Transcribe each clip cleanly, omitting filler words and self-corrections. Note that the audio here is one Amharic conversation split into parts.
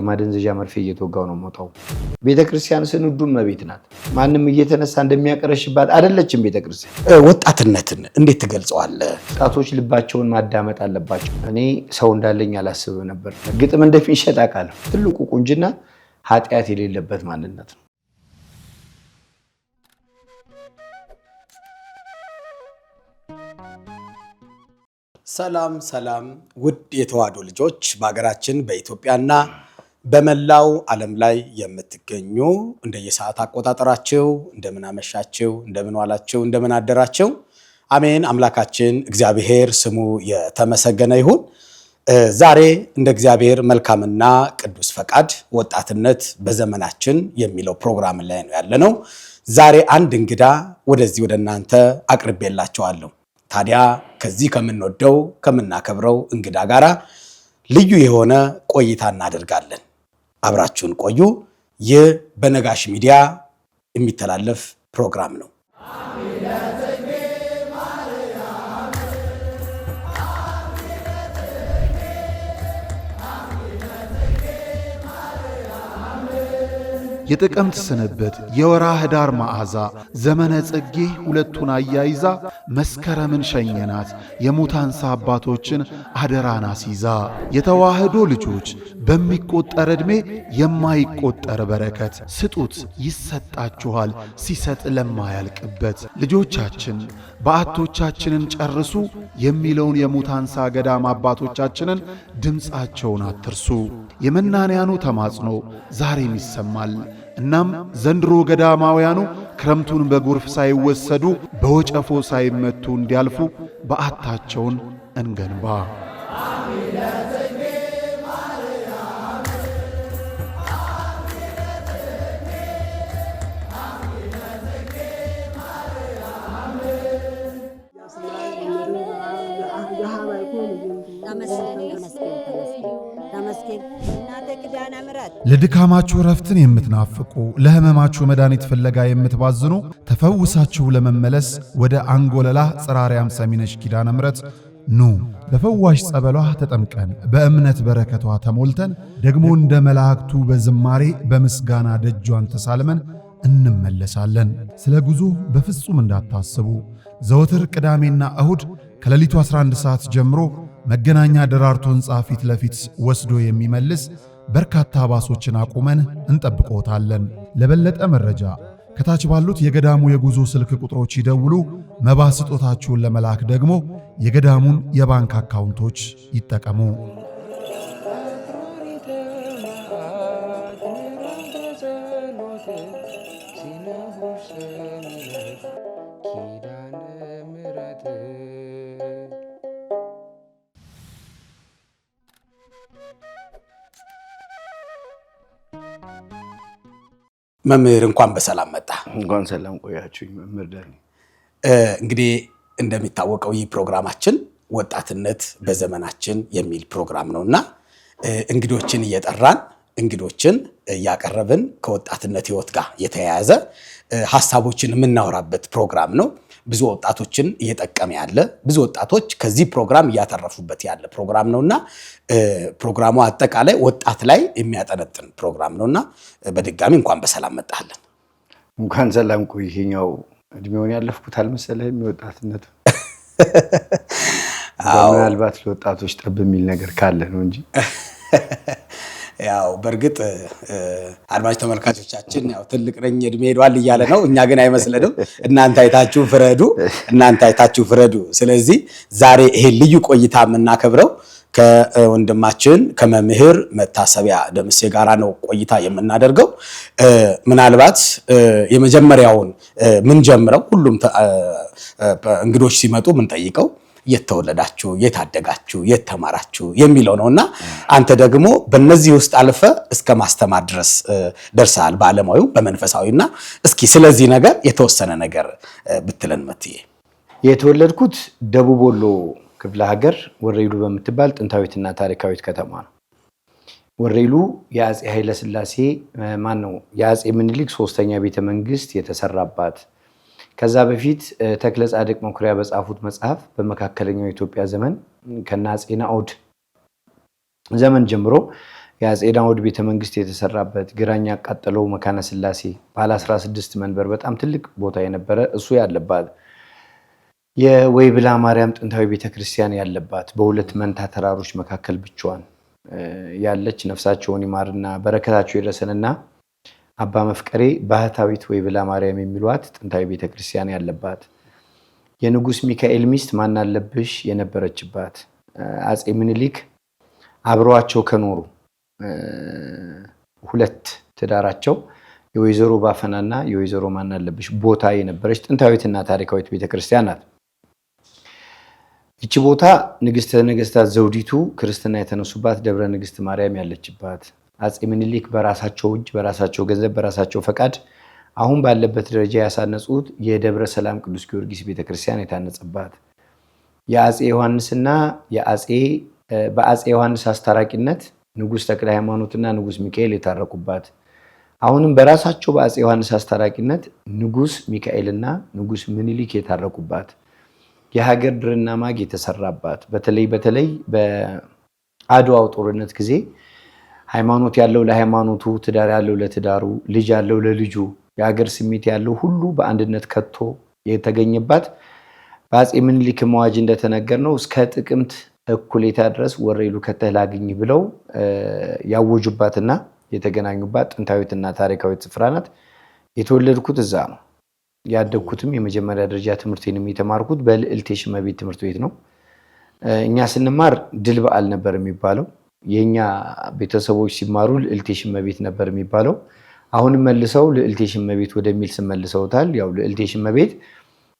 ማደንዘዣ መርፌ እየተወጋው ነው ሞታው ቤተክርስቲያን ስንዱም መቤት ናት ማንንም እየተነሳ እንደሚያቀርሽባት አይደለችም ቤተክርስቲያን ወጣትነትን እንዴት ትገልጸዋለህ ወጣቶች ልባቸውን ማዳመጥ አለባቸው እኔ ሰው እንዳለኝ አላስብም ነበር ግጥም እንደሚሸጥ አቃለሁ ትልቁ ቁንጅና ኃጢያት የሌለበት ማንነት ነው ሰላም ውድ የተዋሕዶ ልጆች በአገራችን በኢትዮጵያና በመላው ዓለም ላይ የምትገኙ እንደየሰዓት አቆጣጠራችሁ እንደምን አመሻችሁ እንደምን ዋላችሁ እንደምን አደራችሁ አሜን አምላካችን እግዚአብሔር ስሙ የተመሰገነ ይሁን ዛሬ እንደ እግዚአብሔር መልካምና ቅዱስ ፈቃድ ወጣትነት በዘመናችን የሚለው ፕሮግራም ላይ ነው ያለነው ዛሬ አንድ እንግዳ ወደዚህ ወደናንተ አቅርቤላችኋለሁ ታዲያ ከዚህ ከምንወደው ከምናከብረው እንግዳ ጋራ ልዩ የሆነ ቆይታ እናደርጋለን አብራችሁን ቆዩ ይህ በነጋሽ ሚዲያ የሚተላለፍ ፕሮግራም ነው የጥቅምት ስንብት የወራ ህዳር መዓዛ ዘመነ ጽጌ ሁለቱን አያይዛ መስከረምን ሸኘናት የሙታንሳ አባቶችን አደራን አስይዛ የተዋህዶ ልጆች በሚቆጠር ዕድሜ የማይቆጠር በረከት ስጡት ይሰጣችኋል ሲሰጥ ለማያልቅበት ልጆቻችን በአቶቻችንን ጨርሱ የሚለውን የሙታንሳ ገዳም አባቶቻችንን ድምፃቸውን አትርሱ የመናንያኑ ተማጽኖ ዛሬም ይሰማል እናም ዘንድሮ ገዳማውያኑ ክረምቱን በጎርፍ ሳይወሰዱ በወጨፎ ሳይመቱ እንዲያልፉ በአታቸውን እንገንባ ለድካማችሁ ረፍትን የምትናፍቁ ለህመማችሁ መድኃኒት ፍለጋ የምትባዝኑ ተፈውሳችሁ ለመመለስ ወደ አንጎለላ ጽራሪያም ሰሚነሽ ኪዳነ ምሕረት ኑ በፈዋሽ ጸበሏ ተጠምቀን በእምነት በረከቷ ተሞልተን ደግሞ እንደ መላእክቱ በዝማሬ በምስጋና ደጇን ተሳልመን እንመለሳለን ስለ ጉዞ በፍጹም እንዳታስቡ ዘወትር ቅዳሜና እሁድ ከሌሊቱ 11 ሰዓት ጀምሮ መገናኛ ደራርቱ ሕንጻ ፊት ለፊት ወስዶ የሚመልስ በርካታ ባሶችን አቁመን እንጠብቆታለን ለበለጠ መረጃ ከታች ባሉት የገዳሙ የጉዞ ስልክ ቁጥሮች ይደውሉ መባ ስጦታችሁን ለመላክ ደግሞ የገዳሙን የባንክ አካውንቶች ይጠቀሙ መምህር እንኳን በሰላም መጣ እንኳን ሰላም ቆያችሁ መምህር ዳኒ እንግዲህ እንደሚታወቀው ይህ ፕሮግራማችን ወጣትነት በዘመናችን የሚል ፕሮግራም ነውና እንግዶችን እየጠራን እንግዶችን ያቀርብን ከወጣትነት ህይወት ጋር የተያያዘ ሐሳቦችን የምናወራበት ፕሮግራም ነው ብዙ ወጣቶችን እየጠቀመ ያለ ብዙ ወጣቶች ከዚህ ፕሮግራም ያተረፉበት ያለ ፕሮግራም ነውና ፕሮግራሙ አጠቃላይ ወጣት ላይ የሚያጠነጥን ፕሮግራም ነውና በድጋሚ እንኳን በሰላም መጣለን እንኳን ሰላም ቆይኸኛው እድሜውን ያለፍኩት አልመሰለህም የወጣትነት ምናልባት ለወጣቶች ጠብ የሚል ነገር ካለ ነው እንጂ ያው በርግጥ አድማጭ ተመልካቾቻችን ያው ትልቅ ነኝ እድሜ ሄዷል እያለ ነው እኛ ግን አይመስልንም እናንተ አይታችሁ ፍረዱ ስለዚህ ዛሬ ይሄ ልዩ ቆይታ የምናከብረው ከወንድማችን ከመምህር መታሰቢያ ደምሴ ጋራ ነው ቆይታ የምናደርገው ምናልባት የመጀመሪያውን ምን ጀምረው ሁሉም እንግዶች ሲመጡ ምን ጠይቀው የተወለዳችሁ የታደጋችሁ የተማራችሁ የሚለው ነውና አንተ ደግሞ በእነዚህ ውስጥ አልፈ እስከ ማስተማር ድረስ ደርሰሃል በዓለማዊው በመንፈሳዊና እስኪ ስለዚህ ነገር የተወሰነ ነገር ብትለን መጥዬ የተወለድኩት ደቡብ ወሎ ክፍለ ሀገር ወሬሉ በመትባል ጥንታዊትና ታሪካዊት ከተማ ነው ወሬሉ የአፄ ኃይለ ሥላሴ ማን ነው የአፄ ምኒልክ ሶስተኛ ቤተ መንግስት የተሰራባት ከዛ በፊት ተክለ ጻድቅ መኩሪያ በጻፉት መጽሐፍ በመካከለኛው ኢትዮጵያ ዘመን ከናጼና ኦድ ዘመን ጀምሮ የአጼ ዳውድ ቤተ መንግስት የተሰራበት ግራኝ ያቃጠለው መካነ ስላሴ ባለ 16 መንበር በጣም ትልቅ ቦታ የነበረ እሱ ያለባት የወይብላ ማርያም ጥንታዊ ቤተክርስቲያን ያለባት በሁለት መንታ ተራሮች መካከል ብቻዋን ያለች ነፍሳቸውን ይማርና በረከታቸው ይድረሰንና አባ መፍቀሬ ባህታዊት ወይብላ ማርያም የሚሏት ጥንታዊ ቤተክርስቲያን ያለባት የንጉስ ሚካኤል ሚስት ማናለብሽ የነበረችባት አጼ ምኒልክ አብረዋቸው ከኖሩ ሁለት ትዳራቸው የወይዘሮ ባፈናና የወይዘሮ ማናለብሽ ቦታ የነበረች ጥንታዊትና ታሪካዊት ቤተክርስቲያን ናት። ይቺ ቦታ ንግስተ ነገስታት ዘውዲቱ ክርስትና የተነሱባት ደብረ ንግስት ማርያም ያለችባት አጼ ምኒልክ በራሳቸው እጅ በራሳቸው ገንዘብ በራሳቸው ፈቃድ አሁን ባለበት ደረጃ ያሳነጹት የደብረ ሰላም ቅዱስ ጊዮርጊስ ቤተክርስቲያን የታነጸባት የአጼ ዮሐንስና በአጼ ዮሐንስ አስታራቂነት ንጉስ ተክለ ሃይማኖትና ንጉስ ሚካኤል የታረቁባት አሁንም በራሳቸው በአጼ ዮሐንስ አስታራቂነት ንጉስ ሚካኤልና ንጉስ ምኒልክ የታረቁባት የሀገር ድርና ማግ የተሰራባት በተለይ በአድዋው ጦርነት ጊዜ ሃይማኖት ያለው ለሃይማኖቱ ትዳር ያለው ለትዳሩ ልጅ ያለው ለልጁ የሀገር ስሜት ያለው ሁሉ በአንድነት ከቶ የተገኘባት በአጼ ምኒልክ መዋጅ እንደተነገርነው እስከ ጥቅምት እኩሌታ ድረስ ወረኢሉ ከተላግኝ ብለው ያወጁባትና የተገናኙባት ጥንታዊትና ታሪካዊት ስፍራ ናት። የተወለድኩት እዛ ነው። ያደግኩትም የመጀመሪያ ደረጃ ትምህርቴንም የተማርኩት በልዕልት የሽመቤት ትምህርት ቤት ነው። እኛ ስንማር ድል በዓል ነበር የሚባለው። የኛ ቤተሰቦች ሲማሩ ልዕልት የሽመቤት ነበር የሚባለው። አሁንም መልሰው ልዕልት የሽመቤት ወደሚል ስመልሰውታል። ያው ልዕልት የሽመቤት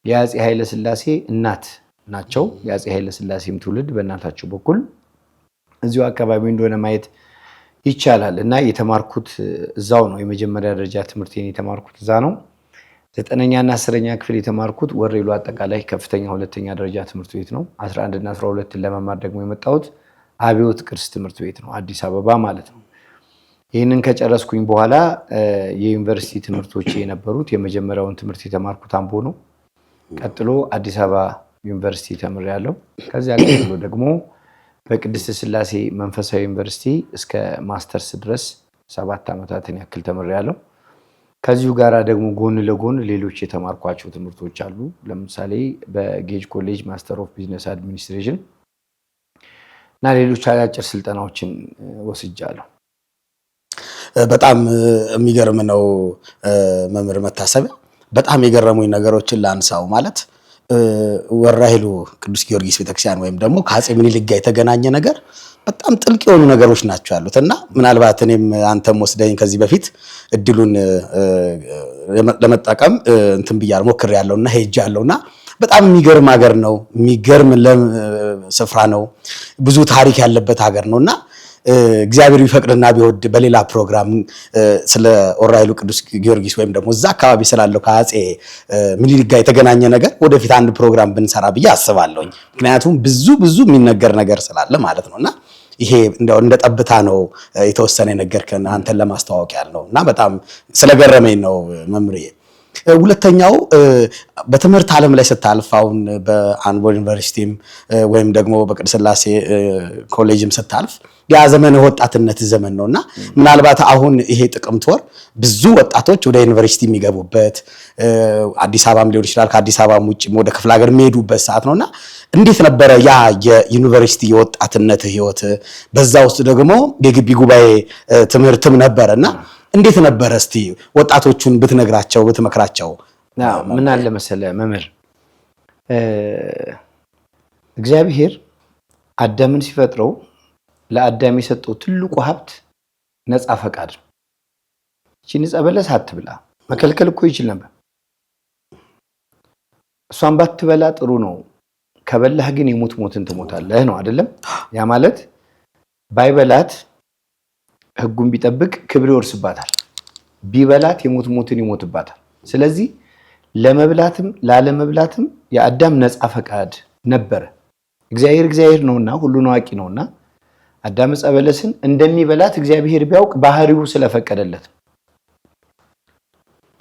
የአጼ ኃይለ ሥላሴ እናት ናቸው። የአጼ ኃይለ ሥላሴም ትውልድ በእናታቸው በኩል እዚሁ አካባቢ እንደሆነ ማየት ይቻላል እና የተማርኩት እዛው ነው። የመጀመሪያ ደረጃ ትምህርቴን የተማርኩት እዛ ነው። 9ኛ እና 10ኛ ክፍል የተማርኩት ወረኢሉ አጠቃላይ ከፍተኛ ሁለተኛ ደረጃ ትምህርት ቤት ነው። 11 እና 12 ለመማር ደግሞ የመጣሁት አብዮት ቅርስ ትምህርት ቤት ነው፣ አዲስ አበባ ማለት ነው። ይህንን ከጨረስኩኝ በኋላ የዩኒቨርሲቲ ትምህርቶች የነበሩት የመጀመሪያውን ትምህርት የተማርኩት አምቦ ነው። ቀጥሎ አዲስ አበባ ዩኒቨርሲቲ ተምሬያለሁ። ከዚያ ቀጥሎ ደግሞ በቅድስት ሥላሴ መንፈሳዊ ዩኒቨርሲቲ እስከ ማስተርስ ድረስ 7 ዓመታትን ያክል ተምሬያለሁ። ከዚሁ ጋር ደግሞ ጎን ለጎን ሌሎች የተማርኳቸው ትምህርቶች አሉ። ለምሳሌ በጌጅ ኮሌጅ ማስተር ኦፍ ቢዝነስ አድሚኒስትሬሽን እና ሌሎች አጫጭር ስልጠናዎችን ወስጃለሁ። በጣም የሚገርም ነው መምህር መታሰቢያ። በጣም የገረሙኝ ነገሮችን ላንሳው። ማለት ወራኢሉ ቅዱስ ጊዮርጊስ ቤተክርስቲያን ወይም ደግሞ ከአጼ ምኒልክ ጋር የተገናኘ ነገር በጣም ጥልቅ የሆኑ ነገሮች ናቸው ያሉት እና ምናልባት እኔም አንተም ወስደኝ ከዚህ በፊት እድሉን ለመጠቀም እንትን ብያለሁ ሞክሬያለሁና ሄጃለሁና በጣም የሚገርም ሀገር ነው። የሚገርም ስፍራ ነው። ብዙ ታሪክ ያለበት ሀገር ነውና እግዚአብሔር ቢፈቅድና ቢወድ በሌላ ፕሮግራም ስለ ወራኢሉ ቅዱስ ጊዮርጊስ ወይም ደግሞ እዛ አካባቢ ስላለው ከአጼ ምኒልክ ጋር የተገናኘ ነገር ወደፊት አንድ ፕሮግራም ብንሰራ ብዬ አስባለሁኝ። ምክንያቱም ብዙ የሚነገር ነገር ስላለ ማለት ነውና ይሄ እንደው እንደ ጠብታ ነው የተወሰነ ነገርከን አንተን ለማስተዋወቅ ያለው እና በጣም ስለገረመኝ ነው መምሪዬ። ሁለተኛው በትምህርት ዓለም ላይ ስታልፍ አሁን በአምቦ ዩኒቨርሲቲም ወይም ደግሞ በቅድስት ሥላሴ ኮሌጅም ስታልፍ ያ ዘመን ወጣትነት ዘመን ነውና ምናልባት አሁን ይሄ ጥቅምት ወር ብዙ ወጣቶች ወደ ዩኒቨርሲቲ የሚገቡበት አዲስ አበባም ሊሆን ይችላል ከአዲስ አበባም ውጪ ወደ ክፍለ ሀገር የሚሄዱበት ሰዓት ነውና እንዴት ነበረ ያ የዩኒቨርሲቲ የወጣትነት ህይወት? በዛ ውስጥ ደግሞ የግቢ ጉባኤ ትምህርትም ነበርና እንዴት ነበረ? እስቲ ወጣቶቹን ብትነግራቸው ብትመክራቸው። ምን አለ መሰለ መምህር፣ እግዚአብሔር አዳምን ሲፈጥረው ለአዳም የሰጠው ትልቁ ሀብት ነፃ ፈቃድ ነው። እቺ ነፃ በለስ አትብላ መከልከል እኮ ይችል ነበር። እሷን ባትበላ ጥሩ ነው፣ ከበላህ ግን ሞትን ትሞታለህ ነው አይደለም? ያ ማለት ባይበላት ህጉን ቢጠብቅ ክብር ይወርስባታል፣ ቢበላት ሞትን ይሞትባታል። ስለዚህ ለመብላትም ላለመብላትም የአዳም ነፃ ፈቃድ ነበረ። እግዚአብሔር ነውና ሁሉን አዋቂ ነውና አዳም ዕፀ በለስን እንደሚበላት እግዚአብሔር ቢያውቅ ባህሪው ስለፈቀደለት፣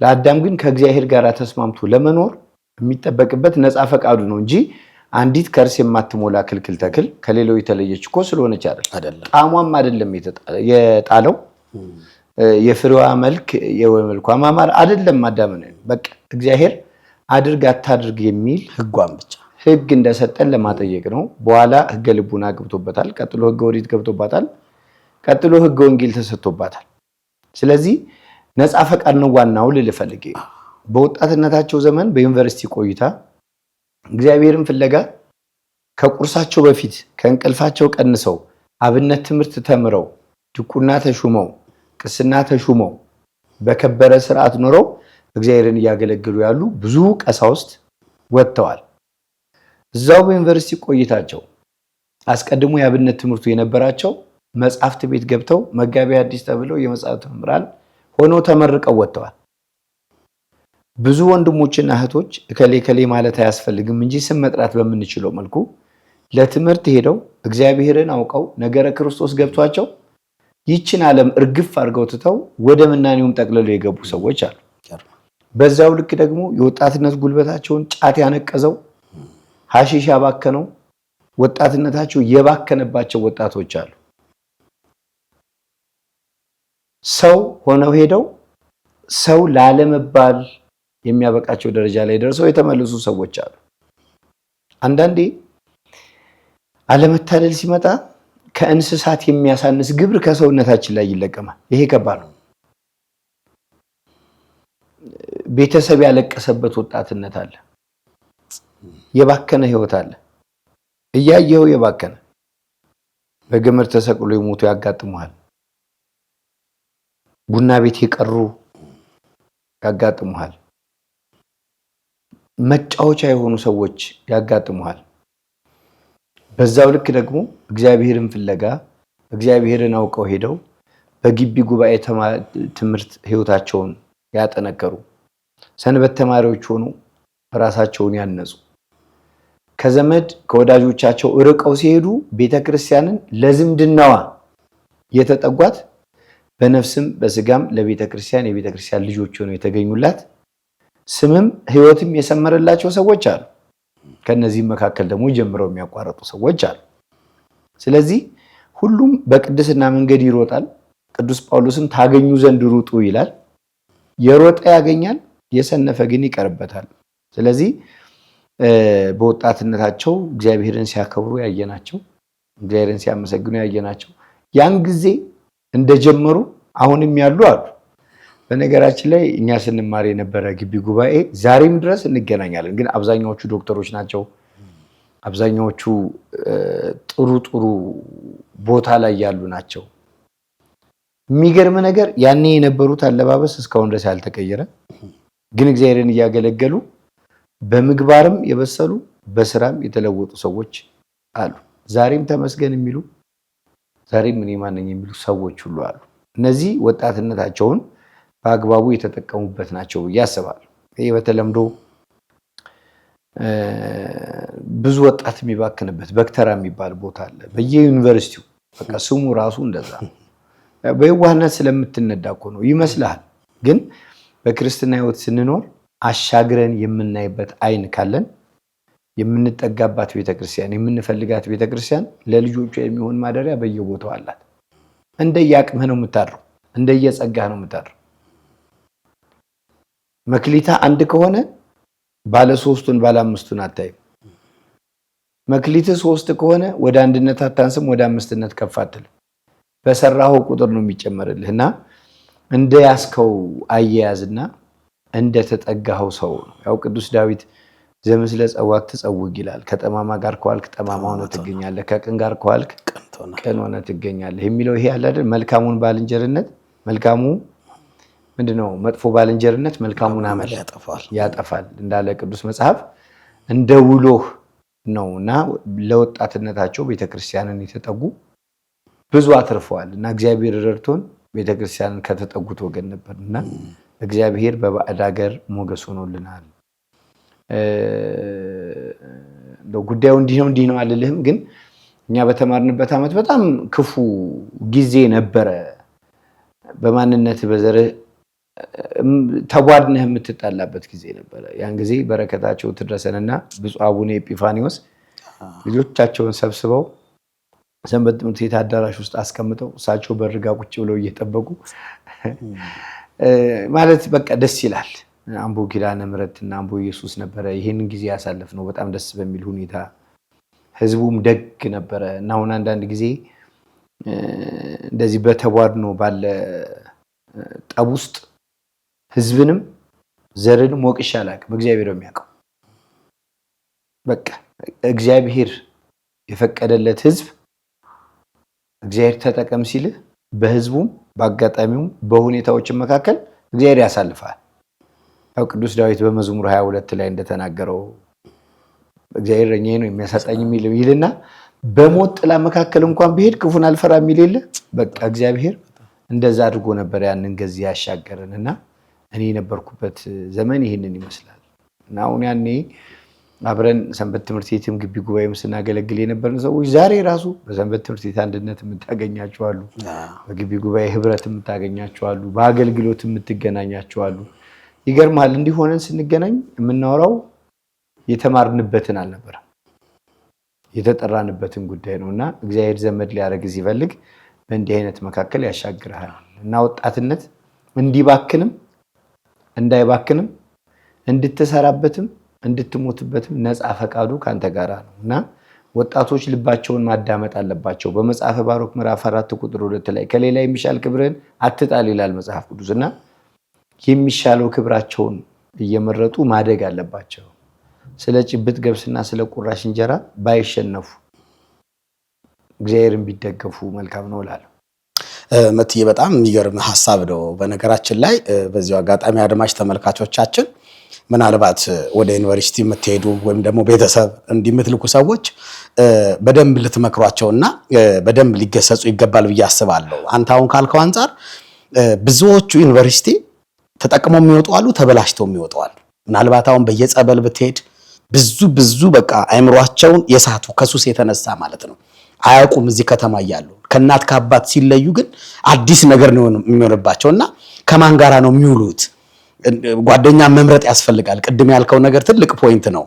ለአዳም ግን ከእግዚአብሔር ጋር ተስማምቶ ለመኖር የሚጠበቅበት ነፃ ፈቃዱ ነው እንጂ አንዲት ከርስ የማትሞላ ክልክል ተክል ከሌላው የተለየች እኮ ስለሆነች አይደለም። ጣዕሟም አይደለም የጣለው የፍሬዋ መልክ የመልኳ ማማር አይደለም። አዳምን በቃ እግዚአብሔር አድርግ አታድርግ የሚል ህጓን ብቻ ህግ እንደሰጠን ለማጠየቅ ነው። በኋላ ህገ ልቡና ገብቶበታል። ቀጥሎ ህገ ኦሪት ገብቶባታል። ቀጥሎ ህገ ወንጌል ተሰጥቶባታል። ስለዚህ ነፃ ፈቃድ ነው ዋናው ልልህ ፈልጌ። በወጣትነታቸው ዘመን በዩኒቨርሲቲ ቆይታ እግዚአብሔርን ፍለጋ ከቁርሳቸው በፊት ከእንቅልፋቸው ቀንሰው አብነት ትምህርት ተምረው ድቁና ተሹመው ቅስና ተሹመው በከበረ ስርዓት ኖረው እግዚአብሔርን እያገለገሉ ያሉ ብዙ ቀሳውስት ወጥተዋል። እዛው በዩኒቨርሲቲ ቆይታቸው አስቀድሞ የአብነት ትምህርቱ የነበራቸው መጽሐፍት ቤት ገብተው መጋቢ አዲስ ተብለው የመጽሐፍት መምህራን ሆነው ተመርቀው ወጥተዋል። ብዙ ወንድሞችና እህቶች እከሌ ከሌ ማለት አያስፈልግም እንጂ ስም መጥራት በምንችለው መልኩ ለትምህርት ሄደው እግዚአብሔርን አውቀው ነገረ ክርስቶስ ገብቷቸው ይችን ዓለም እርግፍ አድርገው ትተው ወደ ምናኔውም ጠቅልለው የገቡ ሰዎች አሉ። በዛው ልክ ደግሞ የወጣትነት ጉልበታቸውን ጫት ያነቀዘው ሐሺሽ ያባከነው ወጣትነታቸው የባከነባቸው ወጣቶች አሉ። ሰው ሆነው ሄደው ሰው ላለመባል የሚያበቃቸው ደረጃ ላይ ደርሰው የተመለሱ ሰዎች አሉ። አንዳንዴ አለመታደል ሲመጣ ከእንስሳት የሚያሳንስ ግብር ከሰውነታችን ላይ ይለቀማል። ይሄ ከባድ ነው። ቤተሰብ ያለቀሰበት ወጣትነት አለ። የባከነ ህይወት አለ። እያየኸው የባከነ በገመድ ተሰቅሎ የሞቱ ያጋጥሙሃል። ቡና ቤት የቀሩ ያጋጥሙሃል። መጫወቻ የሆኑ ሰዎች ያጋጥሙሃል። በዛው ልክ ደግሞ እግዚአብሔርን ፍለጋ እግዚአብሔርን አውቀው ሄደው በግቢ ጉባኤ ትምህርት ህይወታቸውን ያጠነከሩ ሰንበት ተማሪዎች ሆኑ ራሳቸውን ያነጹ ከዘመድ ከወዳጆቻቸው ርቀው ሲሄዱ ቤተክርስቲያንን ለዝምድናዋ የተጠጓት በነፍስም በስጋም ለቤተክርስቲያን የቤተክርስቲያን ልጆች ሆነው የተገኙላት ስምም ህይወትም የሰመረላቸው ሰዎች አሉ። ከነዚህም መካከል ደግሞ ጀምረው የሚያቋርጡ ሰዎች አሉ። ስለዚህ ሁሉም በቅድስና መንገድ ይሮጣል። ቅዱስ ጳውሎስም ታገኙ ዘንድ ሩጡ ይላል። የሮጠ ያገኛል፣ የሰነፈ ግን ይቀርበታል። ስለዚህ በወጣትነታቸው እግዚአብሔርን ሲያከብሩ ያየናቸው፣ እግዚአብሔርን ሲያመሰግኑ ያየናቸው ያን ጊዜ እንደጀመሩ አሁንም ያሉ አሉ። በነገራችን ላይ እኛ ስንማር የነበረ ግቢ ጉባኤ ዛሬም ድረስ እንገናኛለን። ግን አብዛኛዎቹ ዶክተሮች ናቸው። አብዛኛዎቹ ጥሩ ጥሩ ቦታ ላይ ያሉ ናቸው። የሚገርም ነገር ያኔ የነበሩት አለባበስ እስካሁን ድረስ ያልተቀየረ፣ ግን እግዚአብሔርን እያገለገሉ በምግባርም የበሰሉ በስራም የተለወጡ ሰዎች አሉ። ዛሬም ተመስገን የሚሉ ዛሬም እኔ ማነኝ የሚሉ ሰዎች ሁሉ አሉ። እነዚህ ወጣትነታቸውን በአግባቡ የተጠቀሙበት ናቸው ብዬ አስባለሁ። ይህ በተለምዶ ብዙ ወጣት የሚባክንበት በክተራ የሚባል ቦታ አለ በየዩኒቨርሲቲው። በቃ ስሙ ራሱ እንደዛ በየዋህነት ስለምትነዳ እኮ ነው ይመስልሃል። ግን በክርስትና ህይወት ስንኖር አሻግረን የምናይበት አይን ካለን የምንጠጋባት ቤተክርስቲያን የምንፈልጋት ቤተክርስቲያን ለልጆቿ የሚሆን ማደሪያ በየቦታው አላት። እንደየአቅምህ ነው የምታድረው፣ እንደየጸጋህ ነው የምታድረው። መክሊታ አንድ ከሆነ ባለ ሶስቱን ባለ አምስቱን አታይም። መክሊት ሶስት ከሆነ ወደ አንድነት አታንስም፣ ወደ አምስትነት ከፍ አትልም። በሰራው ቁጥር ነው የሚጨመርልህና እንደ ያስከው አያያዝና እንደ ተጠጋኸው ሰው ነው። ያው ቅዱስ ዳዊት ዘምስለ ጸዋት ትጸውግ ይላል። ከጠማማ ጋር ከዋልክ ጠማማ ሆነ ትገኛለህ፣ ከቅን ጋር ከዋልክ ቅን ሆነ ትገኛለህ የሚለው ይሄ አለ አይደል? መልካሙን ባልንጀርነት መልካሙ ምንድነው? መጥፎ ባልንጀርነት መልካሙን አመል ያጠፋል እንዳለ ቅዱስ መጽሐፍ እንደ ውሎህ ነውና ለወጣትነታቸው ቤተክርስቲያንን የተጠጉ ብዙ አትርፈዋል እና እግዚአብሔር ረድቶን ቤተክርስቲያንን ከተጠጉት ወገን ነበርና እግዚአብሔር በባዕድ ሀገር ሞገስ ሆኖልናል። ጉዳዩ እንዲህ ነው አልልህም፣ ግን እኛ በተማርንበት ዓመት በጣም ክፉ ጊዜ ነበረ። በማንነት በዘርህ ተጓድነህ የምትጣላበት ጊዜ ነበረ። ያን ጊዜ በረከታቸው ትድረሰንና ብፁዕ አቡነ ኤጲፋኒዎስ ልጆቻቸውን ሰብስበው ሰንበት ትምህርት ቤት አዳራሽ ውስጥ አስቀምጠው እሳቸው በርጋ ቁጭ ብለው እየጠበቁ ማለት በቃ ደስ ይላል። አምቦ ኪዳነ ምሕረትና አምቦ ኢየሱስ ነበረ ይሄንን ጊዜ ያሳለፍነው በጣም ደስ በሚል ሁኔታ። ህዝቡም ደግ ነበረ እና አሁን አንዳንድ ጊዜ እንደዚህ በተቧድኖ ባለ ጠብ ውስጥ ህዝብንም ዘርንም ወቅሼ አላውቅም። እግዚአብሔር ነው የሚያውቀው። በቃ እግዚአብሔር የፈቀደለት ህዝብ እግዚአብሔር ተጠቀም ሲልህ በህዝቡም በአጋጣሚውም በሁኔታዎችም መካከል እግዚአብሔር ያሳልፋል። ያው ቅዱስ ዳዊት በመዝሙር 22 ላይ እንደተናገረው እግዚአብሔር እረኛዬ ነው የሚያሳጣኝ ይልና በሞት ጥላ መካከል እንኳን ብሄድ ክፉን አልፈራም የሚል የለ። በቃ እግዚአብሔር እንደዛ አድርጎ ነበር ያንን ጊዜ ያሻገረንና እኔ የነበርኩበት ዘመን ይሄንን ይመስላል። እና አሁን ያኔ አብረን ሰንበት ትምህርት ቤትም ግቢ ጉባኤም ስናገለግል የነበርን ሰዎች ዛሬ ራሱ በሰንበት ትምህርት ቤት አንድነት የምታገኛቸው አሉ፣ በግቢ ጉባኤ ህብረት የምታገኛቸው አሉ፣ በአገልግሎት የምትገናኛቸው አሉ። ይገርማል። እንዲህ ሆነን ስንገናኝ የምናወራው የተማርንበትን አልነበረም የተጠራንበትን ጉዳይ ነውና እግዚአብሔር ዘመድ ሊያደርግ ሲፈልግ በእንዲህ አይነት መካከል ያሻግርሃል እና ወጣትነት እንዲባክንም እንዳይባክንም እንድትሰራበትም እንድትሞትበትም ነፃ ፈቃዱ ካንተ ጋር ነውና ወጣቶች ልባቸውን ማዳመጥ አለባቸው። በመጽሐፈ ባሮክ ምዕራፍ 4 ቁጥር 2 ላይ ከሌላ የሚሻል ክብርን አትጣል ይላል መጽሐፍ ቅዱስና የሚሻለው ክብራቸውን እየመረጡ ማደግ አለባቸው። ስለ ጭብጥ ገብስና ስለ ቁራሽ እንጀራ ባይሸነፉ እግዚአብሔርን ቢደገፉ መልካም ነው እላለሁ። መትዬ በጣም የሚገርም ሐሳብ ነው። በነገራችን ላይ በዚሁ አጋጣሚ አድማጭ ተመልካቾቻችን ምናልባት ወደ ዩኒቨርሲቲ የምትሄዱ ወይም ደግሞ ቤተሰብ እንዲምትልኩ ሰዎች በደንብ ልትመክሯቸውና በደንብ ሊገሰጹ ይገባል ብዬ አስባለሁ። አንተ አሁን ካልከው አንፃር ብዙዎቹ ዩኒቨርሲቲ ተጠቅመው የሚወጡ አሉ፣ ተበላሽተው የሚወጡ አሉ። ምናልባት አሁን በየጸበል ብትሄድ ብዙ በቃ አይምሯቸውን የሳቱ ከሱስ የተነሳ ማለት ነው አያውቁም። እዚህ ከተማ እያሉ ከእናት ከአባት ሲለዩ ግን አዲስ ነገር ነው የሚሆንባቸውና ከማን ጋራ ነው የሚውሉት? ጓደኛ መምረጥ ያስፈልጋል። ቅድም ያልከው ነገር ትልቅ ፖይንት ነው።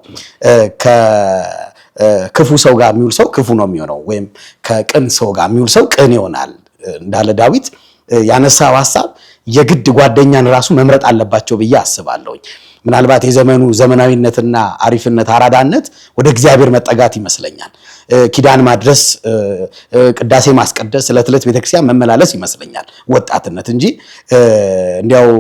ከክፉ ሰው ጋር የሚውል ሰው ክፉ ነው የሚሆነው፣ ወይም ከቅን ሰው ጋር የሚውል ሰው ቅን ይሆናል እንዳለ ዳዊት ያነሳው ሐሳብ የግድ ጓደኛን ራሱ መምረጥ አለባቸው ብዬ አስባለሁኝ። ምናልባት የዘመኑ ዘመናዊነትና አሪፍነት አራዳነት ወደ እግዚአብሔር መጠጋት ይመስለኛል። ኪዳን ማድረስ፣ ቅዳሴ ማስቀደስ፣ ዕለት ዕለት ቤተክርስቲያን መመላለስ ይመስለኛል ወጣትነት እንጂ እንዲያው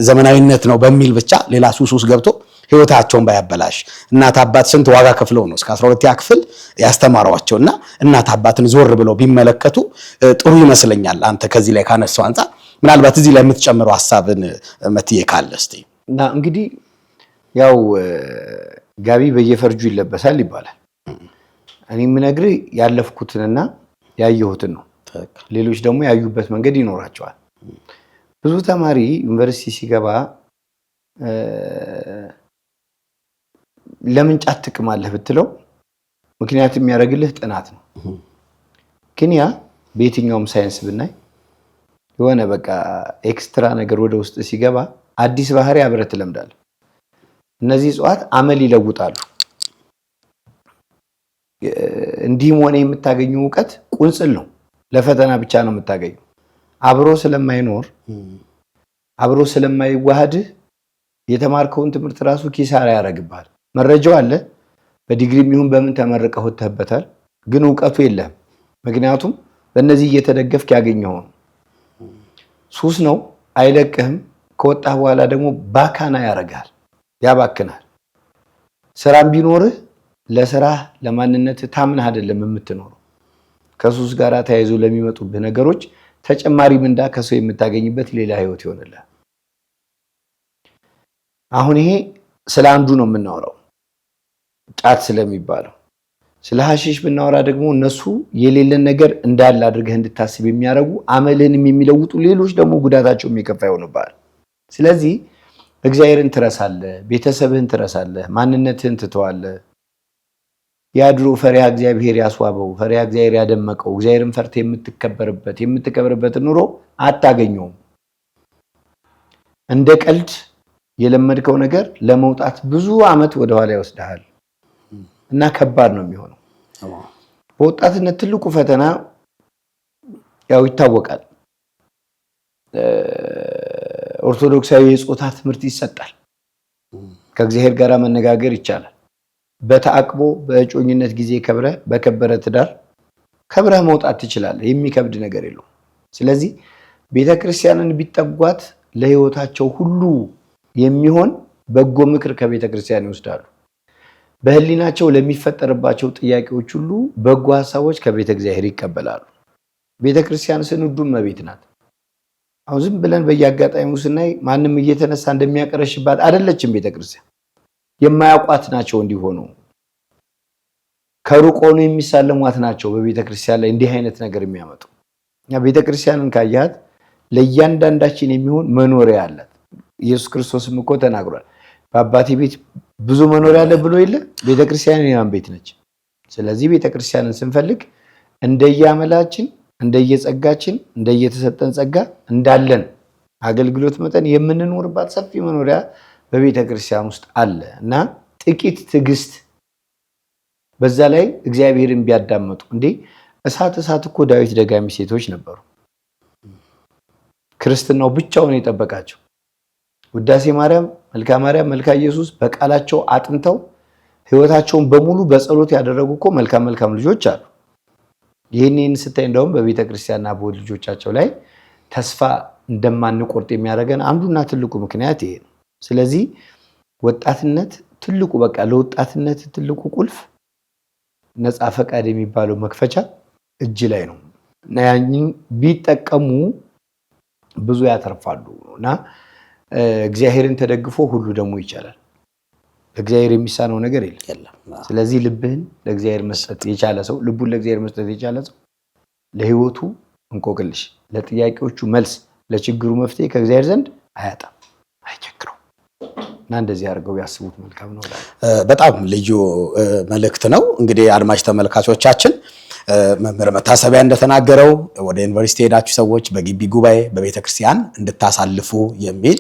ዘመናዊነት ነው በሚል ብቻ ሌላ ሱስ ገብቶ ህይወታቸውን ባያበላሽ። እናት አባት ስንት ዋጋ ከፍለው ነው እስከ 12ኛ ክፍል ያስተማሯቸውና እናት አባትን ዞር ብለው ቢመለከቱ ጥሩ ይመስለኛል። አንተ ከዚህ ላይ ካነሳው አንፃር ምናልባት እዚህ ላይ የምትጨምረው ሐሳብን መትዬ ካለ እስቲ። እና እንግዲህ ያው ጋቢ በየፈርጁ ይለበሳል ይባላል። እኔ የምነግርህ ያለፍኩትንና ያየሁትን ነው። ሌሎች ደግሞ ያዩበት መንገድ ይኖራቸዋል። ብዙ ተማሪ ዩኒቨርሲቲ ሲገባ ለምን ጫት ትቅማለህ ብትለው ምክንያት የሚያደርግልህ ጥናት ነው። ግን ያ በየትኛውም ሳይንስ ብናይ የሆነ በቃ ኤክስትራ ነገር ወደ ውስጥ ሲገባ አዲስ ባህሪ አብረህ ትለምዳለህ። እነዚህ እጽዋት አመል ይለውጣሉ። እንዲህም ሆነ የምታገኙ እውቀት ቁንጽል ነው፣ ለፈተና ብቻ ነው የምታገኘው። አብሮ ስለማይኖር አብሮ ስለማይዋሃድህ የተማርከውን ትምህርት ራሱ ኪሳራ ያደርግብሃል። መረጃው አለ፣ በዲግሪም ይሁን በምን ተመርቀህ ወጥተህበታል፣ ግን እውቀቱ የለህም። ምክንያቱም በእነዚህ እየተደገፍክ ያገኘው ነው። ሱስ ነው፣ አይለቅህም። ከወጣህ በኋላ ደግሞ ባካና ያደርጋል፣ ያባክናል። ስራም ቢኖርህ ለስራህ ለማንነትህ ታምነህ አይደለም የምትኖረው። ከሱስ ጋር ተያይዞ ለሚመጡብህ ነገሮች ተጨማሪ ምንዳ ከሰው የምታገኝበት ሌላ ህይወት ይሆንልሃል። አሁን ይሄ ስለ አንዱ ነው የምናወራው፣ ጫት ስለሚባለው። ስለ ሐሺሽ ብናወራ ደግሞ እነሱ የሌለን ነገር እንዳለ አድርገህ እንድታስብ የሚያደርጉ አመልህንም የሚለውጡ ሌሎች ደግሞ ጉዳታቸው የሚከፋ ይሆንብሃል። ስለዚህ እግዚአብሔርን ትረሳለህ፣ ቤተሰብህን ትረሳለህ፣ ማንነትህን ትተዋለህ። ያድሮ ፈሪሃ እግዚአብሔር ያስዋበው ፈሪሃ እግዚአብሔር ያደመቀው እግዚአብሔርን ፈርተህ የምትከብርበትን ኑሮ አታገኘውም። እንደ ቀልድ የለመድከው ነገር ለመውጣት ብዙ ዓመት ወደኋላ ይወስድሃል እና ከባድ ነው የሚሆነው። በወጣትነት ትልቁ ፈተና ያው ይታወቃል። ኦርቶዶክሳዊ የጾታ ትምህርት ይሰጣል። ከእግዚአብሔር ጋር መነጋገር ይቻላል። በተአቅቦ በእጮኝነት ጊዜ በከበረ ትዳር ከብረህ መውጣት ትችላለህ። የሚከብድ ነገር የለውም። ስለዚህ ቤተክርስቲያንን ቢጠጓት ለህይወታቸው ሁሉ የሚሆን በጎ ምክር ከቤተክርስቲያን ይወስዳሉ። በህሊናቸው ለሚፈጠርባቸው ጥያቄዎች ሁሉ በጎ ሐሳቦች ከቤተ እግዚአብሔር ይቀበላሉ። ቤተክርስቲያን ስንዱም መቤት ናት። አሁን ዝም ብለን በየአጋጣሚው ስናይ ማንም እየተነሳ እንደሚያቀረሽባት አይደለችም። ቤተክርስቲያን የማያውቋት ናቸው እንዲሆኑ ከሩቅ ሆኖ የሚሳለሟት ናቸው። በቤተክርስቲያን ላይ እንዲህ አይነት ነገር የሚያመጡ ቤተክርስቲያንን ካያት ለእያንዳንዳችን የሚሆን መኖሪያ አላት። ኢየሱስ ክርስቶስም እኮ ተናግሯል። በአባቴ ቤት ብዙ መኖሪያ አለ ብሎ የለ? ቤተክርስቲያን የማን ቤት ነች? ስለዚህ ቤተክርስቲያንን ስንፈልግ እንደየአመላችን፣ እንደየጸጋችን፣ እንደየተሰጠን ጸጋ እንዳለን አገልግሎት መጠን የምንኖርባት ሰፊ መኖሪያ በቤተክርስቲያን ውስጥ አለ እና ጥቂት ትዕግስት፣ በዛ ላይ እግዚአብሔርን ቢያዳመጡ እንዴ እሳት እኮ ዳዊት ደጋሚ ሴቶች ነበሩ። ክርስትናው ብቻውን የጠበቃቸው ውዳሴ ማርያም፣ መልካ ማርያም፣ መልካ ኢየሱስ በቃላቸው አጥንተው ህይወታቸውን በሙሉ በጸሎት ያደረጉ እኮ መልካም ልጆች አሉ። ይህንን ስታይ እንደውም በቤተ ክርስቲያንና በወልድ ልጆቻቸው ላይ ተስፋ እንደማንቆርጥ የሚያደርገን አንዱና ትልቁ ምክንያት ይሄ ነው። ስለዚህ ወጣትነት ትልቁ ለወጣትነት ትልቁ ቁልፍ ነፃ ፈቃድ የሚባለው መክፈቻ እጅ ላይ ነው እና ያንን ቢጠቀሙ ብዙ ያተርፋሉ እና እግዚአብሔርን ተደግፎ ሁሉ ደግሞ ይቻላል። ለእግዚአብሔር የሚሳነው ነገር የለም። ስለዚህ ልብህን ለእግዚአብሔር መስጠት የቻለ ሰው፣ ልቡን ለእግዚአብሔር መስጠት የቻለ ሰው ለህይወቱ እንቆቅልሽ፣ ለጥያቄዎቹ መልስ፣ ለችግሩ መፍትሄ ከእግዚአብሔር ዘንድ አያጣም፣ አይቸግረው እና እንደዚህ አድርገው ያስቡት መልካም ነው። በጣም ልዩ መልእክት ነው። እንግዲህ አድማጭ ተመልካቾቻችን መምህር መታሰቢያ እንደተናገረው ወደ ዩኒቨርሲቲ ሄዳችሁ ሰዎች በግቢ ጉባኤ በቤተክርስቲያን እንድታሳልፉ የሚል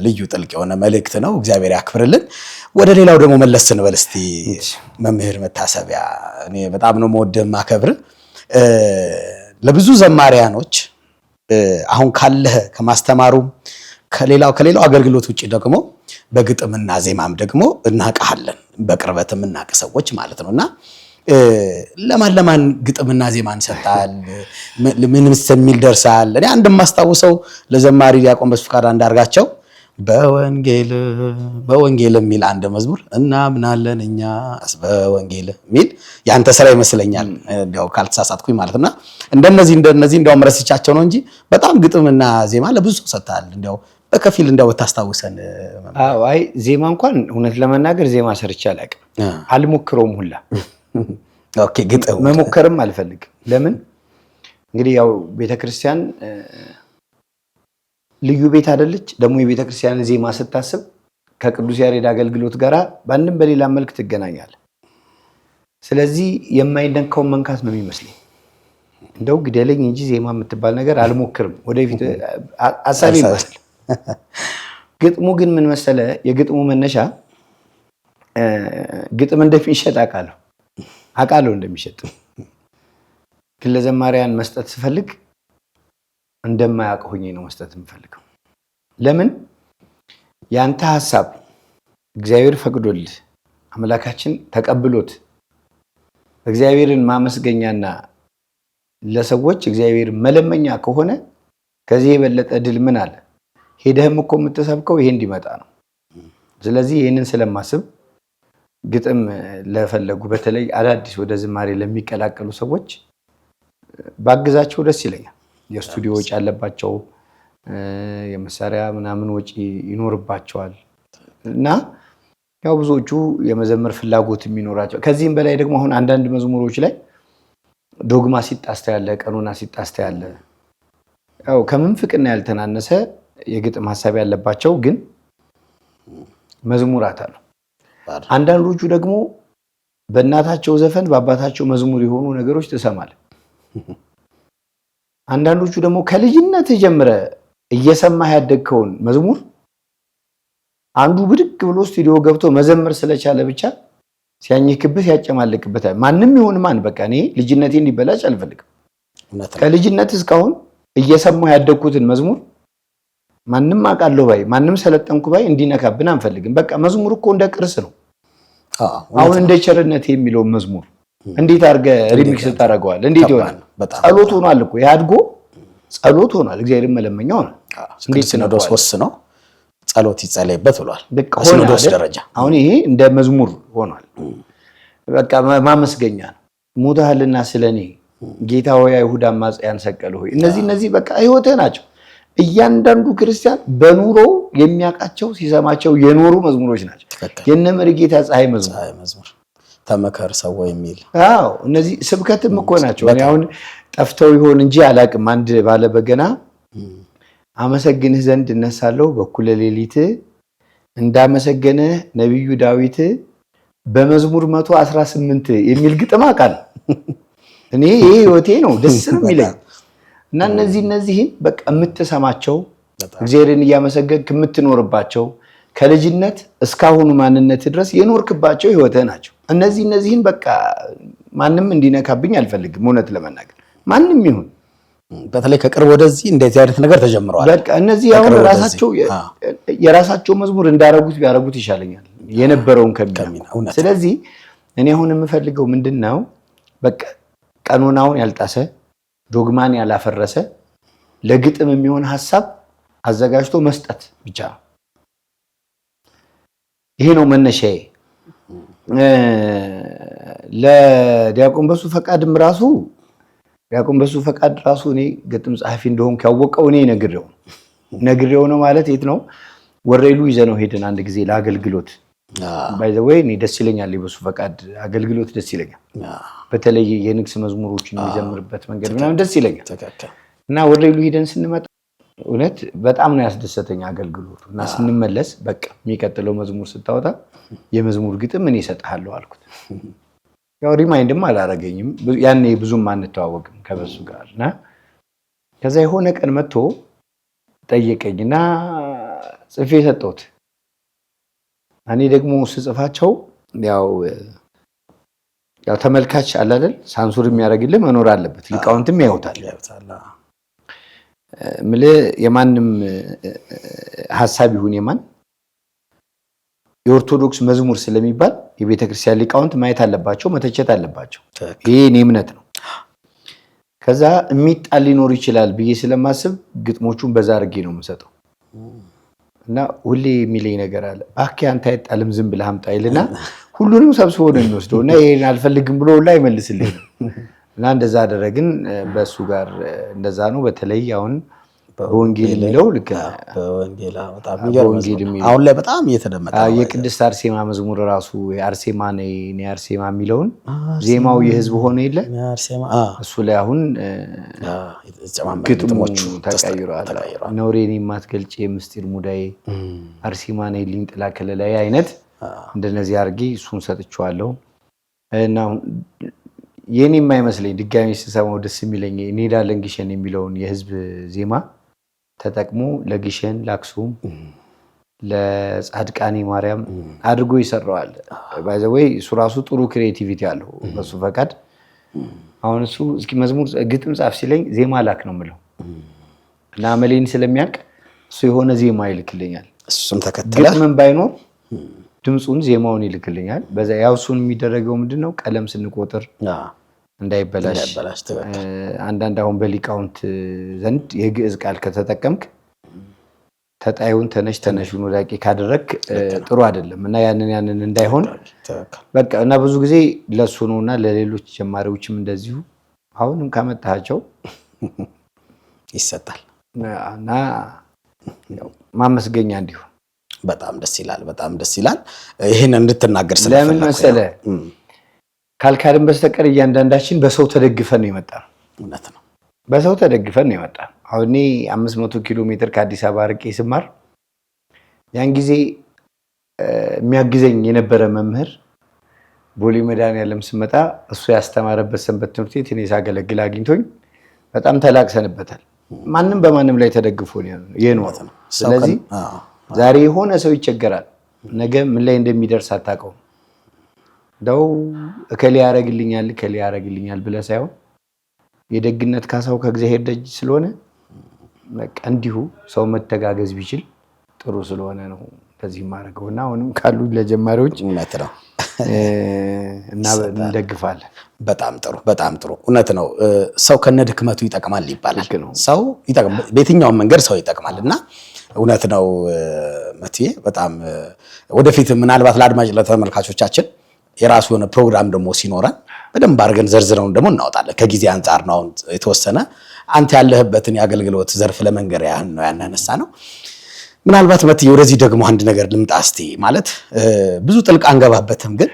ልዩ ጥልቅ የሆነ መልእክት ነው። እግዚአብሔር ያክብርልን። ወደ ሌላው ደግሞ መለስ ስንበል እስቲ መምህር መታሰቢያ እኔ በጣም ነው የምወደው ማከብር ለብዙ ዘማሪያኖች አሁን ካለ ከማስተማሩ ከሌላው አገልግሎት ውጪ ደግሞ በግጥምና ዜማም ደግሞ እናቀሃለን በቅርበትም እናቀ ሰዎች ማለት ነውና ለማን ግጥምና ዜማን ሰጣል? ምንስ የሚል ደርሳል? እኔ አንድ ማስተዋወሰው ለዘማሪ ዲያቆን በስፍቃድ አንዳርጋቸው በወንጌል የሚል አንድ መዝሙር እናምናለን እኛ በወንጌል የሚል ያንተ ስራ ይመስለኛል እንደው ካልተሳሳትኩኝ ማለትና እንደነዚህ እንደው ረስቻቸው ነው እንጂ በጣም ግጥምና ዜማ ለብዙ ሰው ሰጣል። እንደው በከፊል እንደው ታስታውሰን። አይ ዜማ እንኳን እውነት ለመናገር ዜማ ሰርቼ አላውቅም፣ አልሞክረውም ሁላ። ኦኬ ግጥም መሞከርም አልፈልግም። ለምን እንግዲህ ያው ቤተክርስቲያን ልዩ ቤት አይደለች። ደግሞ የቤተክርስቲያን ዜማ ስታስብ ከቅዱስ ያሬድ አገልግሎት ጋራ በአንድም በሌላ መልክ ትገናኛል። ስለዚህ የማይነካውን መንካት ነው የሚመስለኝ። እንደው ግደለኝ እንጂ ዜማ የምትባል ነገር አልሞክርም። ወደፊት አሳቢ ይባላል። ግጥሙ ግን ምን መሰለ፣ የግጥሙ መነሻ ግጥም እንደሚሸጥ አውቃለሁ እንደሚሸጥ፣ ግን ለዘማሪያን መስጠት ስፈልግ እንደማያውቅ ሆኜ ነው መስጠት የምፈልገው። ለምን ያንተ ሐሳብ እግዚአብሔር ፈቅዶልህ አምላካችን ተቀብሎት እግዚአብሔርን ማመስገኛና ለሰዎች እግዚአብሔር መለመኛ ከሆነ ከዚህ የበለጠ ድል ምን አለ? ሄደህም እኮ የምትሰብከው ይሄ እንዲመጣ ነው። ስለዚህ ይሄንን ስለማስብ ግጥም ለፈለጉ በተለይ አዳዲስ ወደ ዝማሬ ለሚቀላቀሉ ሰዎች ባግዛቸው ደስ ይለኛል። የስቱዲዮ ወጪ ያለባቸው የመሳሪያ ምናምን ወጪ ይኖርባቸዋል እና ያው ብዙዎቹ የመዘመር ፍላጎት የሚኖራቸው፣ ከዚህም በላይ ደግሞ አሁን አንዳንድ መዝሙሮች ላይ ዶግማ ሲጣስታ ያለ፣ ቀኖና ሲጣስታ ያለ፣ ያው ከምንፍቅና ያልተናነሰ የግጥም ሐሳብ ያለባቸው ግን መዝሙራት አሉ። አንዳንዶቹ ደግሞ በእናታቸው ዘፈን በአባታቸው መዝሙር የሆኑ ነገሮች ትሰማለህ። አንዳንዶቹ ደግሞ ከልጅነት ጀምረ እየሰማህ ያደግከውን መዝሙር አንዱ ብድግ ብሎ ስቱዲዮ ገብቶ መዘመር ስለቻለ ብቻ ሲያኝክብህ ሲያጨማልቅበት ማንም ይሁን ማን በቃ እኔ ልጅነቴ እንዲበላሽ አልፈልግም። ከልጅነት እስካሁን እየሰማሁ ያደግኩትን መዝሙር ማንም አውቃለሁ ባይ ማንም ሰለጠንኩ ባይ እንዲነካብን አንፈልግም። በቃ መዝሙር እኮ እንደ ቅርስ ነው። አሁን እንደ ቸርነት የሚለው መዝሙር እንዴት አድርገህ ሪሚክስ ታደርገዋል? እንዴት ይሆናል? ጸሎት ሆኗል እኮ ያድጎ ጸሎት ሆኗል። እግዚአብሔርን መለመኛ ሆኗል። እንዴት ሲኖዶስ ወስነው ጸሎት ይጸለይበት ብሏል። በሲኖዶስ ደረጃ አሁን ይሄ እንደ መዝሙር ሆኗል። በቃ ማመስገኛ ነው። ሞተሃልና ስለኔ ጌታ ሆይ አይሁድ አማጽያን ሰቀሉ ሆይ እነዚህ በቃ ህይወትህ ናቸው። እያንዳንዱ ክርስቲያን በኑሮ የሚያውቃቸው ሲሰማቸው የኖሩ መዝሙሮች ናቸው። የነ መሪጌታ ፀሐይ መዝሙር ተመከር ሰው የሚል እነዚህ ስብከትም እኮ ናቸው። እኔ አሁን ጠፍተው ይሆን እንጂ አላቅም። አንድ ባለ በገና አመሰግንህ ዘንድ እነሳለሁ በኩለ ሌሊት እንዳመሰገነህ ነብዩ ዳዊት በመዝሙር 118 የሚል ግጥም አውቃለሁ። እኔ ይሄ ህይወቴ ነው፣ ደስ ነው የሚለኝ እና እነዚህን በቃ የምትሰማቸው እግዚአብሔርን እያመሰገንክ የምትኖርባቸው ከልጅነት እስካሁኑ ማንነት ድረስ የኖርክባቸው ህይወትህ ናቸው። እነዚህን በቃ ማንም እንዲነካብኝ አልፈልግም። እውነት ለመናገር ማንም ይሁን በተለይ ከቅርብ ወደዚህ እንደዚህ አይነት ነገር ተጀምረዋል። በቃ እነዚህ አሁን የራሳቸው መዝሙር ቢያረጉት ይሻለኛል የነበረውን ከሚና። ስለዚህ እኔ አሁን የምፈልገው ምንድነው በቃ ቀኖናውን ያልጣሰ ዶግማን ያላፈረሰ ለግጥም የሚሆን ሐሳብ አዘጋጅቶ መስጠት ብቻ ነው። ይሄ ነው መነሻዬ። ለዲያቆን በሱ ፈቃድም ራሱ እኔ ግጥም ጸሐፊ እንደሆንኩ ያወቀው እኔ ነግሬው ነው ማለት የት ነው ወሬሉ ይዘነው ሄደን አንድ ጊዜ ለአገልግሎት ባይ ዘ ዌይ እኔ ደስ ይለኛል የበሱ ፈቃድ አገልግሎት ደስ ይለኛል። በተለይ የንግስ መዝሙሮችን የሚዘምርበት መንገድ ምናምን ደስ ይለኛል እና ወሬሉ ሄደን ስንመጣ እውነት በጣም ነው ያስደሰተኝ አገልግሎቱ እና ስንመለስ በቃ የሚቀጥለው መዝሙር ስታወጣ የመዝሙር ግጥም እኔ እሰጥሃለሁ አልኩት። ያው ሪማይንድም አላረገኝም ያኔ ብዙም አንተዋወቅም ከበሱ ጋር እና ከዛ የሆነ ቀን መጥቶ ጠየቀኝና ጽፌ ሰጠሁት። እኔ ደግሞ ስጽፋቸው ያው ተመልካች አለ አይደል ሳንሱር የሚያደርግልህ መኖር አለበት። ሊቃውንትም ያዩታል የማንም ሐሳብ ይሁን የማን የኦርቶዶክስ መዝሙር ስለሚባል የቤተክርስቲያን ሊቃውንት ማየት አለባቸው፣ መተቸት አለባቸው። ይሄ እኔ እምነት ነው። ከዛ የሚጣል ሊኖር ይችላል ብዬ ስለማስብ ግጥሞቹን በዛ አድርጌ ነው የምሰጠው እና ሁሌ የሚለኝ ነገር አለ። እባክህ አንተ አይጣልም ዝም ብለህ አምጣ ይልና ሁሉንም ሰብስቦ ነው የሚወስደው እና ይሄን አልፈልግም ብሎ ሁላ አይመልስልኝ እና እንደዛ አደረግን። በሱ ጋር እንደዛ ነው። በተለይ አሁን በወንጌል የሚለው ልክ በወንጌል በጣም የሚገርም አሁን ላይ በጣም እየተደመጠ ነው። የቅድስት አርሴማ መዝሙር ራሱ የአርሴማ ነኝ አርሴማ የሚለውን ዜማው የህዝብ ሆነ የለ እሱ ላይ አሁን ግጥሞቹ ተቀይሯል። ነውሬን የማትገልጭ የምስጢር ሙዳዬ አርሴማ ነኝ ልኝ ጥላ ከለላይ አይነት እንደነዚህ አድርጌ እሱን ሰጥቼዋለሁ እና የኔ የማይመስለኝ ድጋሚ ስሰማው ደስ የሚለኝ እንሄዳለን ግሸን የሚለውን የህዝብ ዜማ ተጠቅሞ ለግሸን ለአክሱም ለጻድቃኔ ማርያም አድርጎ ይሰራዋል። ባይ ዘ ዌይ እሱ ራሱ ጥሩ ክሬቲቪቲ አለው በሱ ፈቃድ። አሁን እሱ እስኪ መዝሙር ግጥም ጻፍ ሲለኝ ዜማ ላክ ነው የምለው እና አመሌን ስለሚያውቅ እሱ የሆነ ዜማ ይልክልኛል። እሱም ተከተለ ግጥምን ባይኖር ድምጹን ዜማውን ይልክልኛል። በዛ ያው እሱን የሚደረገው ምንድነው ቀለም ስንቆጥር እንዳይበላሽ አንዳንድ አሁን በሊቃውንት ዘንድ የግዕዝ ቃል ከተጠቀምክ ተጣዩን ተነሹን ወዳቂ ካደረክ ጥሩ አይደለም እና ያንን እንዳይሆን በቃ እና ብዙ ጊዜ ለሱ ነውና ለሌሎች ጀማሪዎችም እንደዚሁ አሁንም ካመጣቸው ይሰጣል እና ማመስገኛ እንዲሁ በጣም ደስ ይላል። ይሄን እንድትናገር ስለፈለኩ ለምን መሰለህ ካልካድን በስተቀር እያንዳንዳችን በሰው ተደግፈን ነው የመጣነው። እውነት ነው። በሰው ተደግፈን ነው የመጣነው። አሁን 500 ኪሎ ሜትር ከአዲስ አበባ ርቄ ስማር ያን ጊዜ የሚያግዘኝ የነበረ መምህር ቦሌ መድኃኔዓለም ስመጣ እሱ ያስተማረበት ሰንበት ትምህርት ቤት እኔ ሳገለግል አግኝቶኝ በጣም ተላቅሰንበታል። ማንም በማንም ላይ ተደግፎ ነው። ስለዚህ ዛሬ የሆነ ሰው ይቸገራል፣ ነገ ምን ላይ እንደሚደርስ አታውቀውም። እንደው እከሌ ያደርግልኛል ብለህ ሳይሆን የደግነት ካሳው ከእግዚአብሔር ደጅ ስለሆነ በቃ እንዲሁ ሰው መተጋገዝ ቢችል ጥሩ ስለሆነ ነው እንደዚህ የማደርገው እና አሁንም ካሉ ለጀማሪዎች እውነት ነው እና እንደግፋለን። በጣም ጥሩ እውነት ነው። ሰው ከነድክመቱ ይጠቅማል ይባላል። ሰው ይጠቅማል፣ በየትኛውም መንገድ ሰው ይጠቅማል እና እውነት ነው መትዬ። በጣም ወደፊት ምናልባት ለአድማጭ ለተመልካቾቻችን የራሱ የሆነ ፕሮግራም ደግሞ ሲኖረን በደንብ አድርገን ዘርዝረውን ደግሞ እናወጣለን። ከጊዜ አንጻር ነው አሁን የተወሰነ አንተ ያለህበትን የአገልግሎት ዘርፍ ለመንገር ያህል ነው ያነሳ ነው። ምናልባት መትዬ ወደዚህ ደግሞ አንድ ነገር ልምጣ እስቲ። ማለት ብዙ ጥልቅ አንገባበትም፣ ግን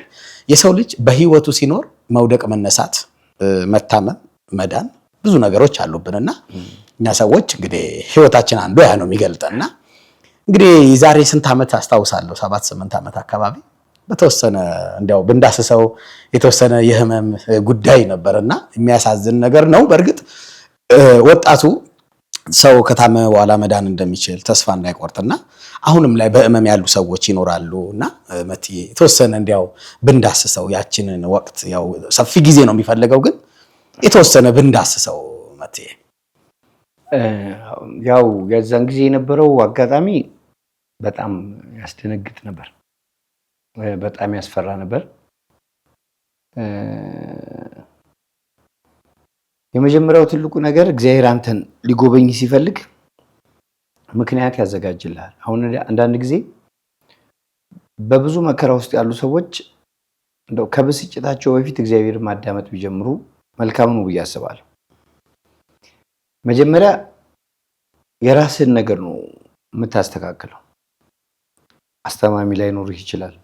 የሰው ልጅ በህይወቱ ሲኖር መውደቅ፣ መነሳት፣ መታመም፣ መዳን ብዙ ነገሮች አሉብንና እኛ ሰዎች እንግዲህ ህይወታችን አንዱ ያ ነው የሚገልጠና እንግዲህ የዛሬ ስንት ዓመት አስታውሳለሁ 7-8 ዓመት አካባቢ በተወሰነ እንዲያው ብንዳስሰው የተወሰነ የህመም ጉዳይ ነበርና የሚያሳዝን ነገር ነው። በእርግጥ ወጣቱ ሰው ከታመመ በኋላ መዳን እንደሚችል ተስፋ እንዳይቆርጥና አሁንም ላይ በህመም ያሉ ሰዎች ይኖራሉና መትዬ የተወሰነ እንዲያው ብንዳስሰው ያችንን ወቅት ያው ሰፊ ጊዜ ነው የሚፈልገው፣ ግን የተወሰነ ብንዳስሰው መትዬ። ያው የዛን ጊዜ የነበረው አጋጣሚ በጣም ያስደነግጥ ነበር፣ በጣም ያስፈራ ነበር። የመጀመሪያው ትልቁ ነገር እግዚአብሔር አንተን ሊጎበኝ ሲፈልግ ምክንያት ያዘጋጅልሃል። አሁን አንዳንድ ጊዜ በብዙ መከራ ውስጥ ያሉ ሰዎች እንደው ከብስጭታቸው በፊት እግዚአብሔር ማዳመጥ ቢጀምሩ መልካም ነው ብዬ አስባለሁ። መጀመሪያ የራስን ነገር ነው የምታስተካክለው። አስተማሚ ላይኖርህ ይችላል፣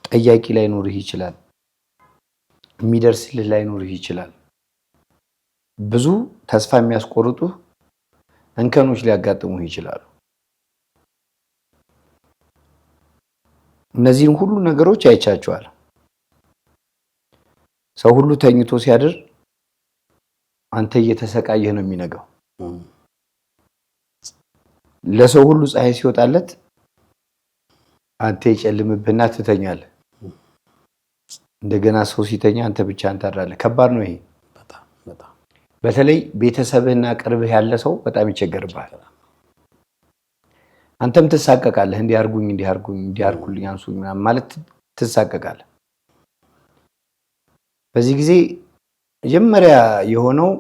ጠያቂ ላይኖርህ ይችላል፣ የሚደርስልህ ላይኖርህ ይችላል። ብዙ ተስፋ የሚያስቆርጡ እንከኖች ሊያጋጥሙህ ይችላሉ። እነዚህን ሁሉ ነገሮች አይቻቸዋል። ሰው ሁሉ ተኝቶ ሲያድር አንተ እየተሰቃየህ ነው የሚነጋው። ለሰው ሁሉ ፀሐይ ሲወጣለት አንተ ይጨልምብህና ትተኛለህ። እንደገና ሰው ሲተኛ አንተ ብቻህን ታድራለህ። ከባድ ነው ይሄ። በተለይ ቤተሰብህና ቅርብህ ያለ ሰው በጣም ይቸገርብሃል። አንተም ትሳቀቃለህ። እንዲያርጉልኝ አንሱኝ ማለት ትሳቀቃለህ። በዚህ ጊዜ መጀመሪያ የሆነው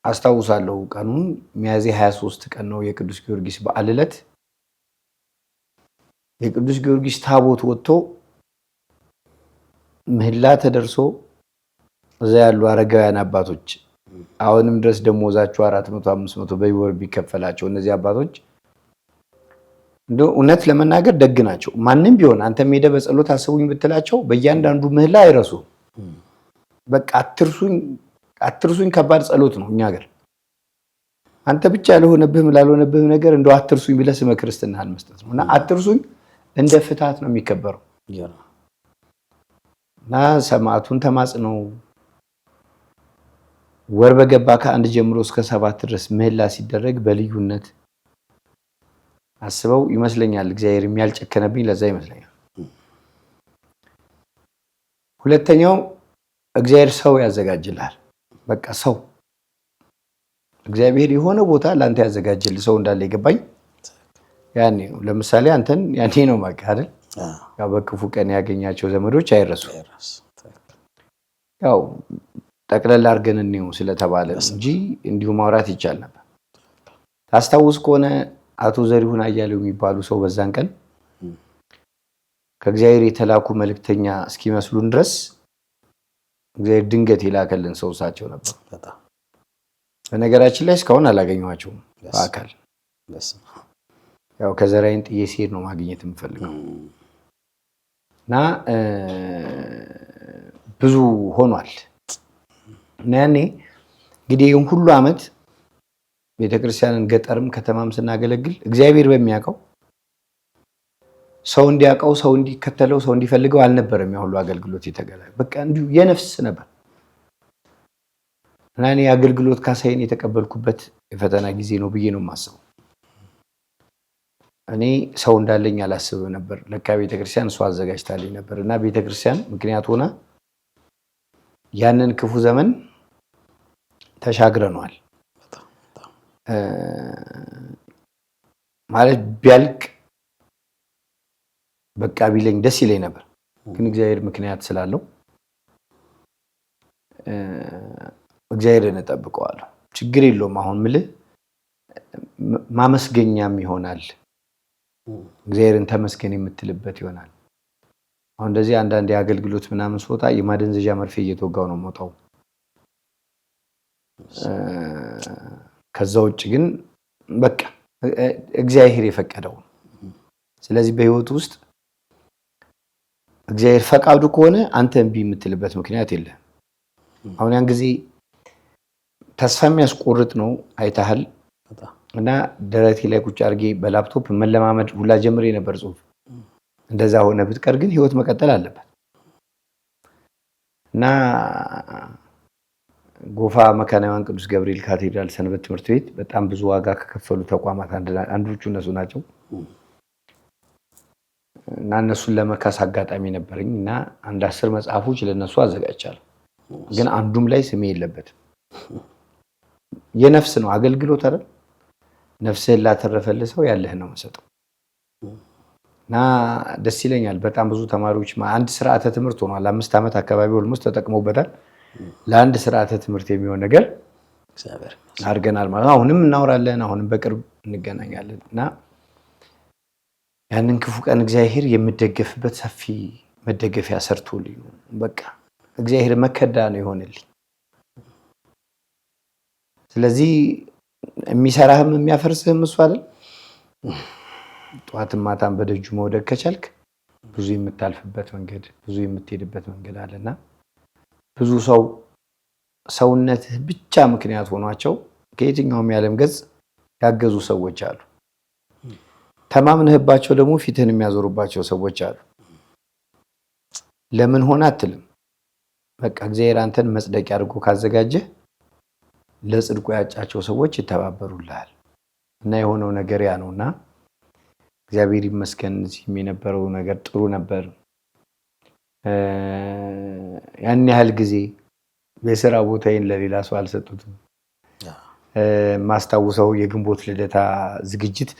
አስታውሳለሁ፣ ቀኑን ሚያዝያ 23 ቀን ነው፣ የቅዱስ ጊዮርጊስ በዓል ዕለት። የቅዱስ ጊዮርጊስ ታቦት ወጥቶ ምህላ ተደርሶ እዛ ያሉ አረጋውያን አባቶች አሁንም ድረስ ደሞዛቸው 400-500 በወር ቢከፈላቸው እነዚህ አባቶች እንደው እውነት ለመናገር ደግ ናቸው። ማንም ቢሆን አንተም ሄደህ በጸሎት አስቡኝ ብትላቸው በእያንዳንዱ ምህላ አይረሱ። በቃ አትርሱኝ ከባድ ጸሎት ነው እኛ ሀገር። አንተ ብቻ ያልሆነብህም ላልሆነብህም ነገር እንደው አትርሱኝ ብለህ ስመ ክርስትናህን መስጠት ነውና አትርሱኝ እንደ ፍትሃት ነው የሚከበረው። እና ሰማዕቱን ተማጽነው ወር በገባ ከ1 ጀምሮ እስከ 7 ድረስ ምህላ ሲደረግ በልዩነት አስበው ይመስለኛል እግዚአብሔር የሚያልጨከነብኝ ለዛ ይመስለኛል። ሁለተኛው እግዚአብሔር ሰው ያዘጋጅልሃል። በቃ ሰው እግዚአብሔር የሆነ ቦታ ላንተ ያዘጋጅልህ ሰው እንዳለ ይገባኝ ያኔ ነው። ለምሳሌ አንተን ያኔ ነው ማቀ አይደል? ያው በክፉ ቀን ያገኛቸው ዘመዶች አይረሱ። ያው ጠቅለል አድርገን እንየው ስለተባለ እንጂ እንዲሁ ማውራት ይቻል ነበር። ታስታውስ ከሆነ አቶ ዘሪሁን አያሌው የሚባሉ ሰው በዛን ቀን ከእግዚአብሔር የተላኩ መልእክተኛ እስኪመስሉን ድረስ እግዚአብሔር ድንገት የላከልን ሰው እሳቸው ነበር። በነገራችን ላይ እስካሁን አላገኘኋቸውም በአካል። ያው ከዘራይን ጥዬ ሲሄድ ነው ማግኘት የምፈልገው እና ብዙ ሆኗል። እና ያኔ እንግዲህ ይህን ሁሉ ዓመት ቤተክርስቲያንን ገጠርም ከተማም ስናገለግል እግዚአብሔር በሚያውቀው ሰው እንዲያውቀው፣ ሰው እንዲከተለው፣ ሰው እንዲፈልገው አልነበረም። ያ ሁሉ አገልግሎት የተገለገለ በቃ እንዲሁ የነፍስ ነበር። እና እኔ የአገልግሎት ካሳይን የተቀበልኩበት የፈተና ጊዜ ነው ብዬ ነው የማስበው። እኔ ሰው እንዳለኝ አላስብም ነበር። ለካ ቤተክርስቲያን እሷ አዘጋጅታልኝ ነበርና ቤተክርስቲያን ምክንያት ሆና ያንን ክፉ ዘመን ተሻግረናል። ማለት ቢያልቅ በቃ ቢለኝ ደስ ይለኝ ነበር። ግን እግዚአብሔር ምክንያት ስላለው እግዚአብሔርን እጠብቀዋለሁ። ችግር የለውም። አሁን ምልህ ማመስገኛም ይሆናል። እግዚአብሔርን ተመስገን የምትልበት ይሆናል። አሁን እንደዚህ አንዳንድ የአገልግሎት ምናምን ስወጣ የማደንዘዣ መርፌ እየተወጋው ነው የምወጣው። ከዛ ውጭ ግን በቃ እግዚአብሔር የፈቀደው። ስለዚህ በህይወት ውስጥ እግዚአብሔር ፈቃዱ ከሆነ አንተ እምቢ የምትልበት ምክንያት የለም። አሁን ያን ጊዜ ተስፋ የሚያስቆርጥ ነው አይተሃል። እና ደረቴ ላይ ቁጭ አድርጌ በላፕቶፕ መለማመድ ሁላ ጀምሬ ነበር ጽሁፍ። እንደዛ ሆነ ብትቀር ግን ህይወት መቀጠል አለበት። እና ጎፋ መካነ ሕያዋን ቅዱስ ገብርኤል ካቴድራል ሰንበት ትምህርት ቤት በጣም ብዙ ዋጋ ከከፈሉ ተቋማት አንዶቹ እነሱ ናቸው። እና እነሱን ለመካስ አጋጣሚ ነበረኝ እና አንድ 10 መጽሐፎች ለነሱ አዘጋጅቻለሁ። ግን አንዱም ላይ ስሜ የለበትም። የነፍስ ነው አገልግሎት አይደል? ነፍስህን ላተረፈልህ ሰው ያለህ ነው የምሰጠው። እና ደስ ይለኛል። በጣም ብዙ ተማሪዎች አንድ ስርዓተ ትምህርት ሆኗል። 5 ዓመት አካባቢ ኦልሞስት ተጠቅመውበታል። ለአንድ ስርዓተ ትምህርት የሚሆን ነገር አድርገናል ማለት ነው። አሁንም እናወራለን፣ አሁንም በቅርብ እንገናኛለን። እና ያንን ክፉ ቀን እግዚአብሔር የምደገፍበት ሰፊ መደገፊያ ሰርቶልኝ ነው። በቃ እግዚአብሔር መከዳ ነው ይሆንልኝ። ስለዚህ የሚሰራህም የሚያፈርስህም እሱ አይደል? ጧትም ማታም በደጁ መውደቅ ከቻልክ ብዙ የምታልፍበት መንገድ ብዙ የምትሄድበት መንገድ አለና ብዙ ሰውነትህ ብቻ ምክንያት ሆኗቸው ከየትኛውም የዓለም ገጽ ያገዙ ሰዎች አሉ። ተማምነህባቸው ደግሞ ፊትህን የሚያዞሩባቸው ሰዎች አሉ። ለምን ሆነ አትልም። በቃ እግዚአብሔር አንተን መጽደቂያ አድርጎ ካዘጋጀህ ለጽድቁ ያጫቸው ሰዎች ይተባበሩልሃል። እና የሆነው ነገር ያ ነውና እግዚአብሔር ይመስገን። እዚህም የነበረው ነገር ጥሩ ነበር። ያን ያህል ጊዜ የሥራ ቦታዬን ለሌላ ሰው አልሰጡትም። ማስታውሰው የግንቦት ልደታ ዝግጅት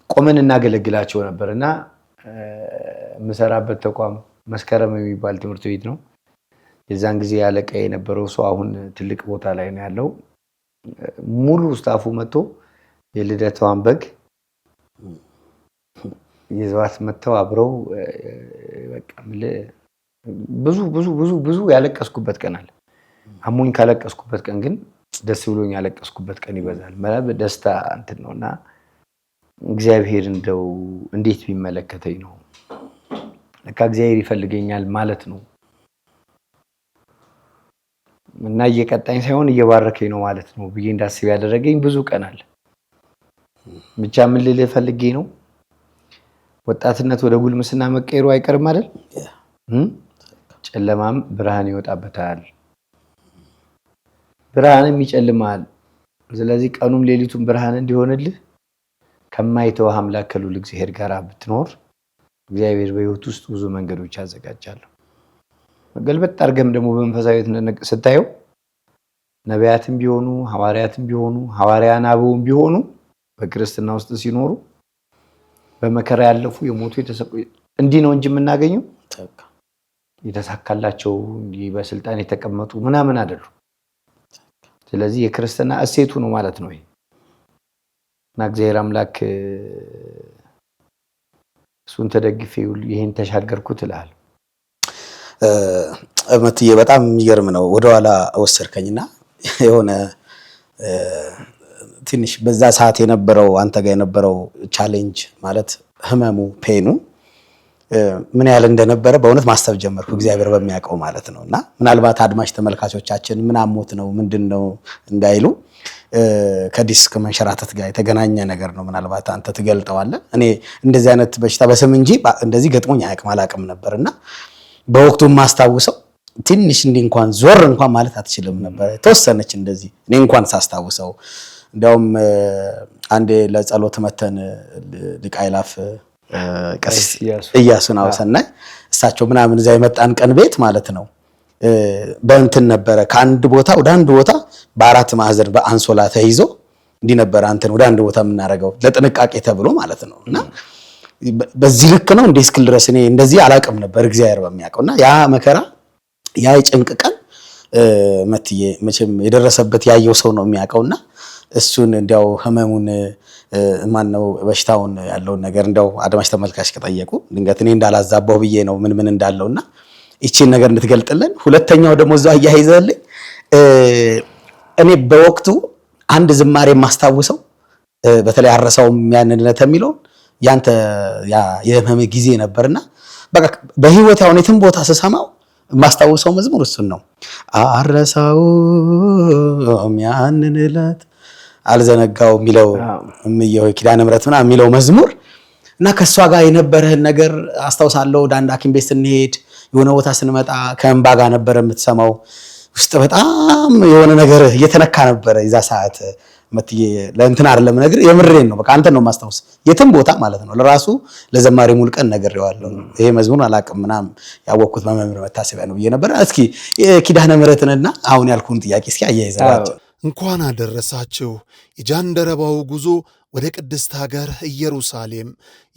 ቆመን እናገለግላቸው ነበርና የምሰራበት ተቋም መስከረም የሚባል ትምህርት ቤት ነው። የዛን ጊዜ አለቃ የነበረው ሰው አሁን ትልቅ ቦታ ላይ ነው ያለው። ሙሉ ስታፉ መጥቶ የልደታዋን በግ ይዘዋት መጥተው አብረው በቃ ብዙ ብዙ ብዙ ብዙ ያለቀስኩበት ቀን አለ። አሞኝ ካለቀስኩበት ቀን ግን ደስ ብሎኝ ያለቀስኩበት ቀን ይበዛል። ማለት ደስታ እንትን ነውና እግዚአብሔር እንደው እንዴት ቢመለከተኝ ነው ለካ እግዚአብሔር ይፈልገኛል ማለት ነው። እና እየቀጣኝ ሳይሆን እየባረከኝ ነው ማለት ነው ብዬ እንዳስብ ያደረገኝ ብዙ ቀን አለ። ብቻ ምን ልልህ ፈልጌ ነው፣ ወጣትነት ወደ ጉልምስና መቀየሩ አይቀርም አይደል? ጨለማም ብርሃን ይወጣበታል፣ ብርሃንም ይጨልማል። ስለዚህ ቀኑም ሌሊቱም ብርሃን እንዲሆንልህ ከማይተው አምላክ ከልዑል እግዚአብሔር ጋር ብትኖር እግዚአብሔር በሕይወት ውስጥ ብዙ መንገዶች ያዘጋጃል። ገልበጥ አድርገም ደግሞ በመንፈሳዊት ስታየው ነቢያትም ቢሆኑ ሐዋርያትም ቢሆኑ ሐዋርያን አበውም ቢሆኑ በክርስትና ውስጥ ሲኖሩ በመከራ ያለፉ የሞቱ እንዲህ ነው እንጂ የምናገኘው የተሳካላቸው በስልጣን የተቀመጡ ምናምን አይደሉ። ስለዚህ የክርስትና እሴቱ ነው ማለት ነው። እና እግዚአብሔር አምላክ እሱን ተደግፌ ይሄን ተሻገርኩት እላለሁ። እመትዬ በጣም የሚገርም ነው። ወደኋላ ወሰድከኝና የሆነ ትንሽ በዛ ሰዓት የነበረው አንተ ጋር የነበረው ቻሌንጅ ማለት ህመሙ ፔኑ ምን ያህል እንደነበረ በእውነት ማሰብ ጀመርኩ፣ እግዚአብሔር በሚያውቀው ማለት ነውና ምናልባት አድማጭ ተመልካቾቻችን ምን አሞት ነው ምንድነው እንዳይሉ ከዲስክ መንሸራተት ጋር የተገናኘ ነገር ነው። ምናልባት አንተ ትገልጠዋለህ። እኔ እንደዚህ አይነት በሽታ በስም እንጂ እንደዚህ ገጥሞኝ አያውቅም ነበርና በወቅቱ ማስታውሰው ትንሽ እንኳን ዞር እንኳን ማለት አትችልም ነበር። ተወሰነች እንደዚህ እኔ እንኳን ሳስታውሰው እንዲያውም አንዴ ለጸሎት መተን ሊቃይላፍ ቀሲስ ኢያሱን አውሰናይ እሳቸው ምናምን እዛ የመጣን ቀን ቤት ማለት ነው በእንትን ነበረ ከአንድ ቦታ ወደ አንድ ቦታ በአራት ማዕዘን በአንሶላ ተይዞ እንዲህ ነበር አንተን ወደ አንድ ቦታ የምናረጋው ለጥንቃቄ ተብሎ ማለት ነው። እና በዚህ ልክ ነው እንደ እስክል ድረስ እኔ እንደዚህ አላቅም ነበር እግዚአብሔር በሚያውቀውና ያ መከራ ያ የጭንቅ ቀን መትዬ መቼም የደረሰበት ያየው ሰው ነው የሚያውቀውና እሱን እንዲያው ህመሙን ማነው በሽታውን ያለውን ነገር እንዲያው አድማጭ ተመልካች ከጠየቁ ድንገት እኔ እንዳላዛባው ብዬ ነው ምን እንዳለውና እቺን ነገር እንድትገልጥልን። ሁለተኛው ደግሞ እዛው አያይዘልኝ እኔ በወቅቱ አንድ ዝማሬ ማስታውሰው በተለይ አረሳውም ያንነት የሚለው ያንተ ያ የህመም ጊዜ ነበርና በቃ በህይወት ያው የትም ቦታ ስሰማው ማስታውሰው መዝሙር እሱን ነው። አረሳውም ያንን ዕለት አልዘነጋው የሚለው እምየው ኪዳነ ምሕረት ምናምን የሚለው መዝሙር እና ከሷ ጋር የነበረህን ነገር አስታውሳለሁ። ዳንዳ ሐኪም ቤት ስንሄድ የሆነ ቦታ ስንመጣ ከእንባ ጋር ነበር የምትሰማው ውስጥ በጣም የሆነ ነገር እየተነካ ነበር የዛ ሰዓት መትዬ ለእንትን አይደለም ነገር የምሬን ነው። በቃ አንተን ነው ማስታውስ የትም ቦታ ማለት ነው። ለራሱ ለዘማሪ ሙልቀን ነግሬዋለሁ ይሄ መዝሙር አላቅም ምናምን ያወቅኩት በመምህር መታሰቢያ ነው ብዬ ነበር። እስኪ ኪዳነ ምሕረትንና አሁን ያልኩን ጥያቄ እስኪ አያይዘዋቸው። እንኳን አደረሳችሁ። የጃንደረባው ጉዞ ወደ ቅድስት ሀገር ኢየሩሳሌም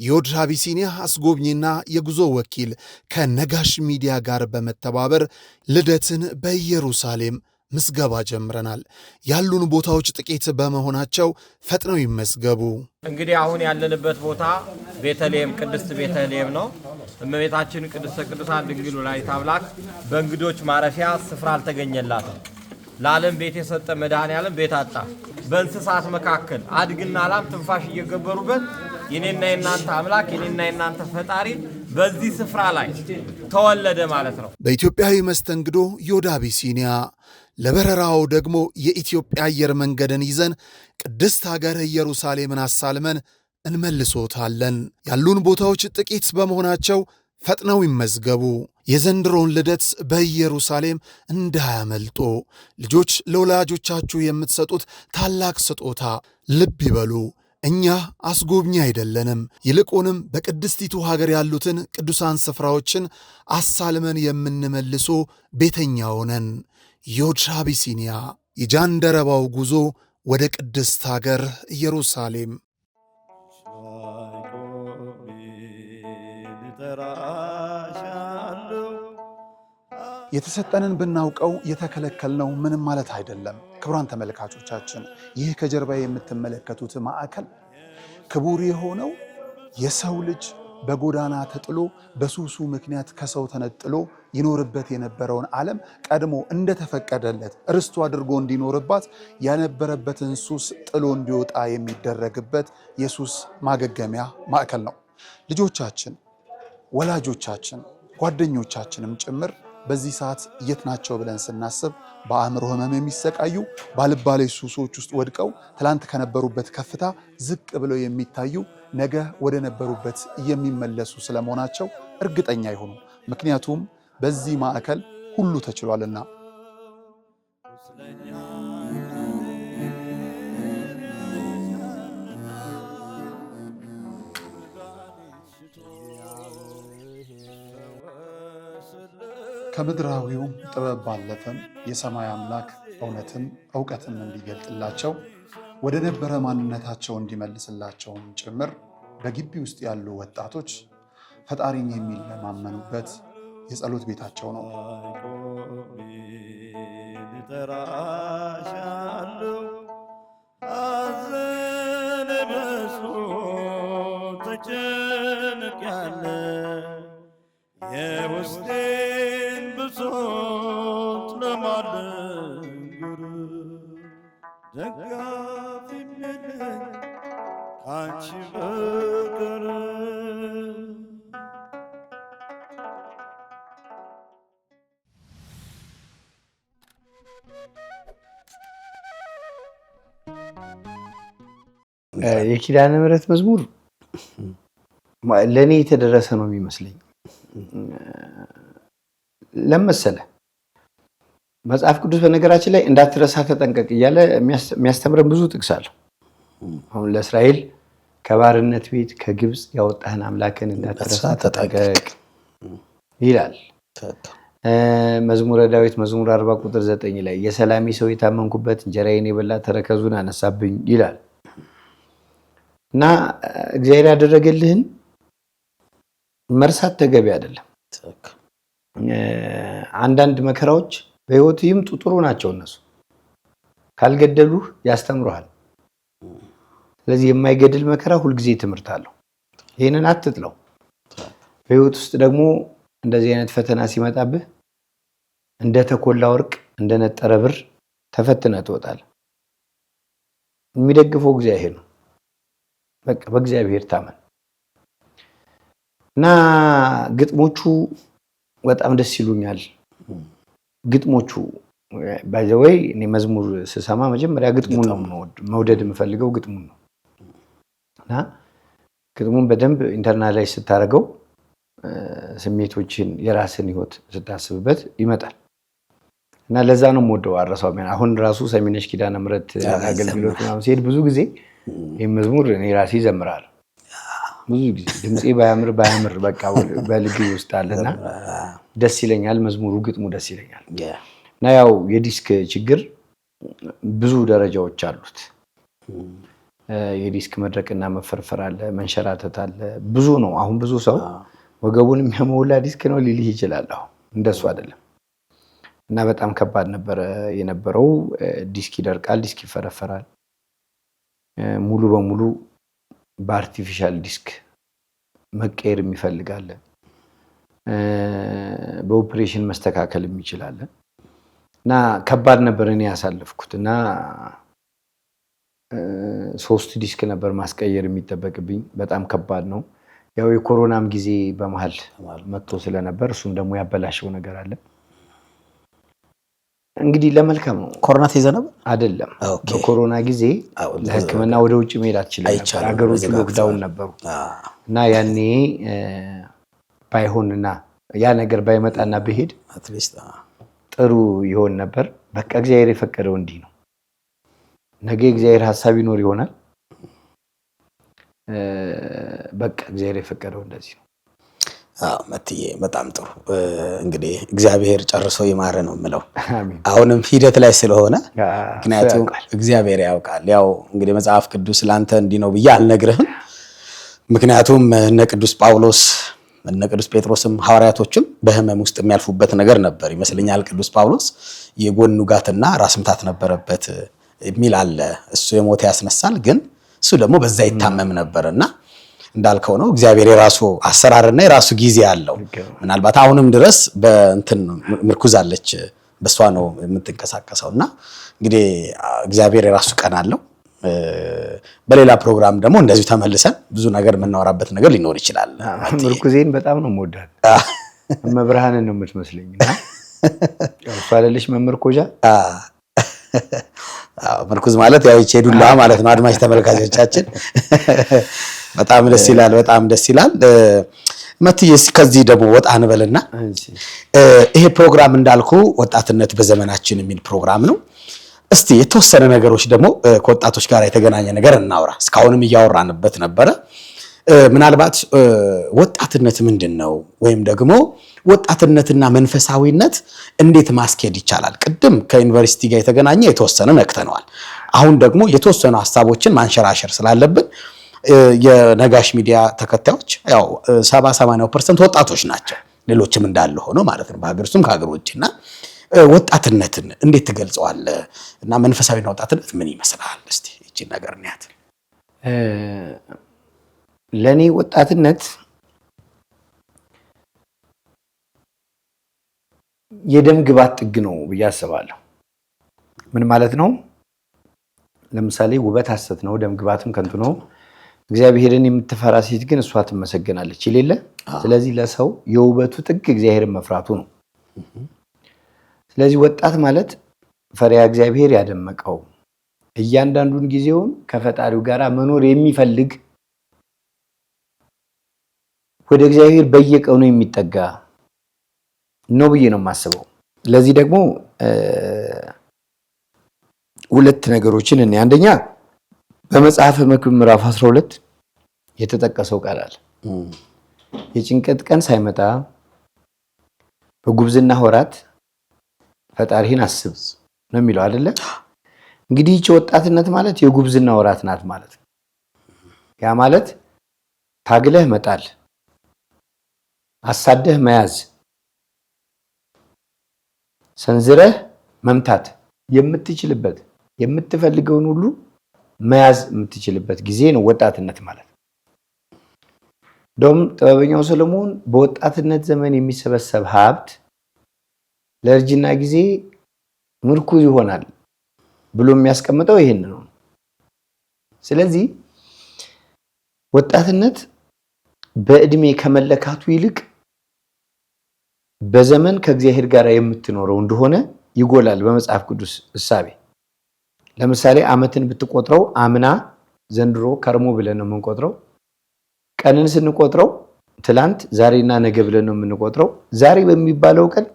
የዮድ አቢሲኒያ አስጎብኚና የጉዞ ወኪል ከነጋሽ ሚዲያ ጋር በመተባበር ልደትን በኢየሩሳሌም ምዝገባ ጀምረናል። ያሉን ቦታዎች ጥቂት በመሆናቸው ፈጥነው ይመዝገቡ። እንግዲህ አሁን ያለንበት ቦታ ቤተልሔም ቅድስት ቤተልሔም ነው። እመቤታችን ቅድስተ ቅዱሳን ድንግል ወላዲተ አምላክ በእንግዶች ማረፊያ ስፍራ አልተገኘላትም። ለዓለም ቤት የሰጠ መድኃኔዓለም ቤት አጣ። በእንስሳት መካከል አድግና ላም ትንፋሽ እየገበሩበት የኔና የናንተ አምላክ የኔና የናንተ ፈጣሪ በዚህ ስፍራ ላይ ተወለደ ማለት ነው። በኢትዮጵያዊ መስተንግዶ ዮድ አቢሲኒያ ለበረራው ደግሞ የኢትዮጵያ አየር መንገድን ይዘን ቅድስት ሀገር ኢየሩሳሌምን አሳልመን እንመልሶታለን። ያሉን ቦታዎች ጥቂት በመሆናቸው ፈጥነው ይመዝገቡ። የዘንድሮውን ልደት በኢየሩሳሌም እንዳያመልጦ። ልጆች ለወላጆቻችሁ የምትሰጡት ታላቅ ስጦታ ልብ ይበሉ። እኛ አስጎብኚ አይደለንም። ይልቁንም በቅድስቲቱ ሀገር ያሉትን ቅዱሳን ስፍራዎችን አሳልመን የምንመልሶ ቤተኛው ነን። ዮድ አቢሲኒያ የጃንደረባው ጉዞ ወደ ቅድስት ሀገር ኢየሩሳሌም። የተሰጠንን ብናውቀው የተከለከልነው ምንም ማለት አይደለም። ክቡራን ተመልካቾቻችን ይህ ከጀርባ የምትመለከቱት ማዕከል ክቡር የሆነው የሰው ልጅ በጎዳና ተጥሎ በሱሱ ምክንያት ከሰው ተነጥሎ ይኖርበት የነበረውን ዓለም ቀድሞ እንደተፈቀደለት ርስቱ አድርጎ እንዲኖርባት ያነበረበትን ሱስ ጥሎ እንዲወጣ የሚደረግበት የሱስ ማገገሚያ ማዕከል ነው። ልጆቻችን፣ ወላጆቻችን፣ ጓደኞቻችንም ጭምር በዚህ ሰዓት የት ናቸው ብለን ስናስብ በአእምሮ ህመም የሚሰቃዩ ባልባሌ ሱሶች ውስጥ ወድቀው ትላንት ከነበሩበት ከፍታ ዝቅ ብለው የሚታዩ ነገ ወደ ነበሩበት የሚመለሱ ስለመሆናቸው እርግጠኛ ይሁኑ። ምክንያቱም በዚህ ማዕከል ሁሉ ተችሏልና። ከምድራዊው ጥበብ ባለፈም የሰማይ አምላክ እውነትን እውቀትን እንዲገልጥላቸው ወደ ነበረ ማንነታቸው እንዲመልስላቸውም ጭምር በግቢ ውስጥ ያሉ ወጣቶች ፈጣሪን የሚለማመኑበት የጸሎት ቤታቸው ነው። የኪዳነ ምሕረት መዝሙር ለኔ የተደረሰ ነው የሚመስለኝ። ለመሰለ መጽሐፍ ቅዱስ በነገራችን ላይ እንዳትረሳ ተጠንቀቅ እያለ የሚያስተምረን ብዙ ጥቅስ አለ። አሁን ለእስራኤል ከባርነት ቤት ከግብፅ ያወጣህን አምላክን እንዳትረሳ ተጠንቀቅ ይላል። መዝሙረ ዳዊት መዝሙር 40 ቁጥር 9 ላይ የሰላሚ ሰው የታመንኩበት እንጀራዬን የበላ ተረከዙን አነሳብኝ ይላል። እና እግዚአብሔር ያደረገልህን መርሳት ተገቢ አይደለም። አንዳንድ መከራዎች በህይወት ይምጡ ጥሩ ናቸው። እነሱ ካልገደሉህ ያስተምሩሃል። ስለዚህ የማይገድል መከራ ሁልጊዜ ትምህርት አለው። ይህንን አትጥለው። በህይወት ውስጥ ደግሞ እንደዚህ አይነት ፈተና ሲመጣብህ እንደ ተኮላ ወርቅ እንደ ነጠረ ብር ተፈትነህ ትወጣለህ። የሚደግፈው እግዚአብሔር ነው። በቃ በእግዚአብሔር ታመን እና ግጥሞቹ በጣም ደስ ይሉኛል። ግጥሞቹ ባይዘወይ እኔ መዝሙር ስሰማ መጀመሪያ ግጥሙን ነው መውደድ የምፈልገው ግጥሙን ነው። እና ግጥሙን በደንብ ኢንተርናላይዝ ስታደርገው ስሜቶችን የራስን ህይወት ስታስብበት ይመጣል። እና ለዛ ነው የምወደው አረሳው። አሁን ራሱ ሰሚነሽ ኪዳነ ምህረት አገልግሎት ምናምን ሲሄድ ብዙ ጊዜ ይህ መዝሙር እኔ ራሴ እዘምራለሁ። ብዙ ጊዜ ድምፄ ባያምር በቃ በልቤ ውስጥ አለና ደስ ይለኛል። መዝሙሩ ግጥሙ ደስ ይለኛል። እና ያው የዲስክ ችግር ብዙ ደረጃዎች አሉት። የዲስክ መድረቅና መፈርፈር አለ፣ መንሸራተት አለ፣ ብዙ ነው። አሁን ብዙ ሰው ወገቡን የሚያመውላ ዲስክ ነው ሊልህ ይችላል። አሁን እንደሱ አይደለም። እና በጣም ከባድ ነበር የነበረው። ዲስክ ይደርቃል፣ ዲስክ ይፈረፈራል። ሙሉ በሙሉ በአርቲፊሻል ዲስክ መቀየር የሚፈልጋለ፣ በኦፕሬሽን መስተካከል የሚችላለ እና ከባድ ነበር እኔ ያሳለፍኩት። እና 3 ዲስክ ነበር ማስቀየር የሚጠበቅብኝ። በጣም ከባድ ነው። ያው የኮሮናም ጊዜ በመሃል መጥቶ ስለነበር እሱም ደግሞ ያበላሸው ነገር አለ። እንግዲህ ለመልካም ነው። ኮሮና ተይዘነብ አይደለም። በኮሮና ጊዜ ለሕክምና ወደ ውጭ መሄድ አትችልም ነበር። ሀገሮች ሎክዳውን ነበሩ እና ያኔ ባይሆንና ያ ነገር ባይመጣና ብሄድ ጥሩ ይሆን ነበር። በቃ እግዚአብሔር የፈቀደው እንዲህ ነው። ነገ እግዚአብሔር ሐሳብ ይኖር ይሆናል። በቃ እግዚአብሔር የፈቀደው እንደዚህ ነው። መትዬ በጣም ጥሩ። እንግዲህ እግዚአብሔር ጨርሶ ይማረ ነው የምለው። አሁንም ሂደት ላይ ስለሆነ ምክንያቱም እግዚአብሔር ያውቃል። ያው እንግዲህ መጽሐፍ ቅዱስ ላንተ እንዲህ ነው ብዬ አልነግርህም። ምክንያቱም እነ ቅዱስ ጳውሎስ እነ ቅዱስ ጴጥሮስም ሐዋርያቶችም በህመም ውስጥ የሚያልፉበት ነገር ነበር ይመስለኛል። ቅዱስ ጳውሎስ የጎን ውጋትና ራስ ምታት ነበረበት የሚል አለ። እሱ የሞተ ያስነሳል፣ ግን እሱ ደግሞ በዛ ይታመም ነበርና እንዳልከው ነው። እግዚአብሔር የራሱ አሰራርና የራሱ ጊዜ አለው። ምናልባት አሁንም ድረስ በእንትን ምርኩዝ አለች፣ በሷ ነው የምትንቀሳቀሰውና እንግዲህ እግዚአብሔር የራሱ ቀን አለው። በሌላ ፕሮግራም ደግሞ እንደዚሁ ተመልሰን ብዙ ነገር የምናወራበት ነገር ሊኖር ይችላል። ምርኩዜን በጣም ነው የምወዳት። መብርሃንን ነው የምትመስለኝና እሷ አይደለች መመርኮጃ። ምርኩዝ ማለት ያው ቼዱላ ማለት ነው። አድማጭ ተመልካቾቻችን በጣም ደስ ይላል፣ በጣም ደስ ይላል። መትዬስ ከዚህ ደግሞ ወጣ እንበልና ይሄ ፕሮግራም እንዳልኩ ወጣትነት በዘመናችን የሚል ፕሮግራም ነው። እስቲ የተወሰነ ነገሮች ደግሞ ከወጣቶች ጋር የተገናኘ ነገር እናውራ። እስካሁንም እያወራንበት ነበረ። ምናልባት ወጣትነት ምንድነው ወይም ደግሞ ወጣትነትና መንፈሳዊነት እንዴት ማስኬድ ይቻላል? ቅድም ከዩኒቨርሲቲ ጋር የተገናኘ የተወሰነ ነክተነዋል። አሁን ደግሞ የተወሰኑ ሐሳቦችን ማንሸራሸር ስላለብን የነጋሽ ሚዲያ ተከታዮች ያው 70-80% ወጣቶች ናቸው። ሌሎችም እንዳለ ሆኖ ማለት ነው በሀገር ውስጥም ከሀገር ውጭና ወጣትነትን እንዴት ትገልጸዋለህ? እና መንፈሳዊና ወጣትነት ምን ይመስላል? እስቲ እቺ ነገር እንያት። ለኔ ወጣትነት የደም ግባት ጥግ ነው ብዬ አስባለሁ። ምን ማለት ነው? ለምሳሌ ውበት ሐሰት ነው፣ ደም ግባትም ከንቱ ነው። እግዚአብሔርን የምትፈራ ሴት ግን እሷ ትመሰገናለች ይሌለ። ስለዚህ ለሰው የውበቱ ጥግ እግዚአብሔርን መፍራቱ ነው። ስለዚህ ወጣት ማለት ፈሪሃ እግዚአብሔር ያደመቀው እያንዳንዱን ጊዜውን ከፈጣሪው ጋር መኖር የሚፈልግ ወደ እግዚአብሔር በየቀኑ የሚጠጋ ነው ብዬ ነው የማስበው። ለዚህ ደግሞ ሁለት ነገሮችን እኔ አንደኛ በመጽሐፈ መክብብ ምዕራፍ 12 የተጠቀሰው ቃል አለ። የጭንቀት ቀን ሳይመጣ በጉብዝና ወራት ፈጣሪህን አስብ ነው የሚለው አይደለ? እንግዲህ ይህች ወጣትነት ማለት የጉብዝና ወራት ናት ማለት ነው። ያ ማለት ታግለህ መጣል፣ አሳደህ መያዝ፣ ሰንዝረህ መምታት የምትችልበት የምትፈልገውን ሁሉ መያዝ የምትችልበት ጊዜ ነው ወጣትነት ማለት። እንደውም ጥበበኛው ሰለሞን በወጣትነት ዘመን የሚሰበሰብ ሀብት ለእርጅና ጊዜ ምርኩዝ ይሆናል ብሎ የሚያስቀምጠው ይሄን ነው። ስለዚህ ወጣትነት በእድሜ ከመለካቱ ይልቅ በዘመን ከእግዚአብሔር ጋር የምትኖረው እንደሆነ ይጎላል በመጽሐፍ ቅዱስ እሳቤ። ለምሳሌ ዓመትን ብትቆጥረው አምና፣ ዘንድሮ፣ ከርሞ ብለን ነው የምንቆጥረው። ቀንን ስንቆጥረው ትላንት፣ ዛሬና ነገ ብለን ነው የምንቆጥረው። ዛሬ በሚባለው ቀን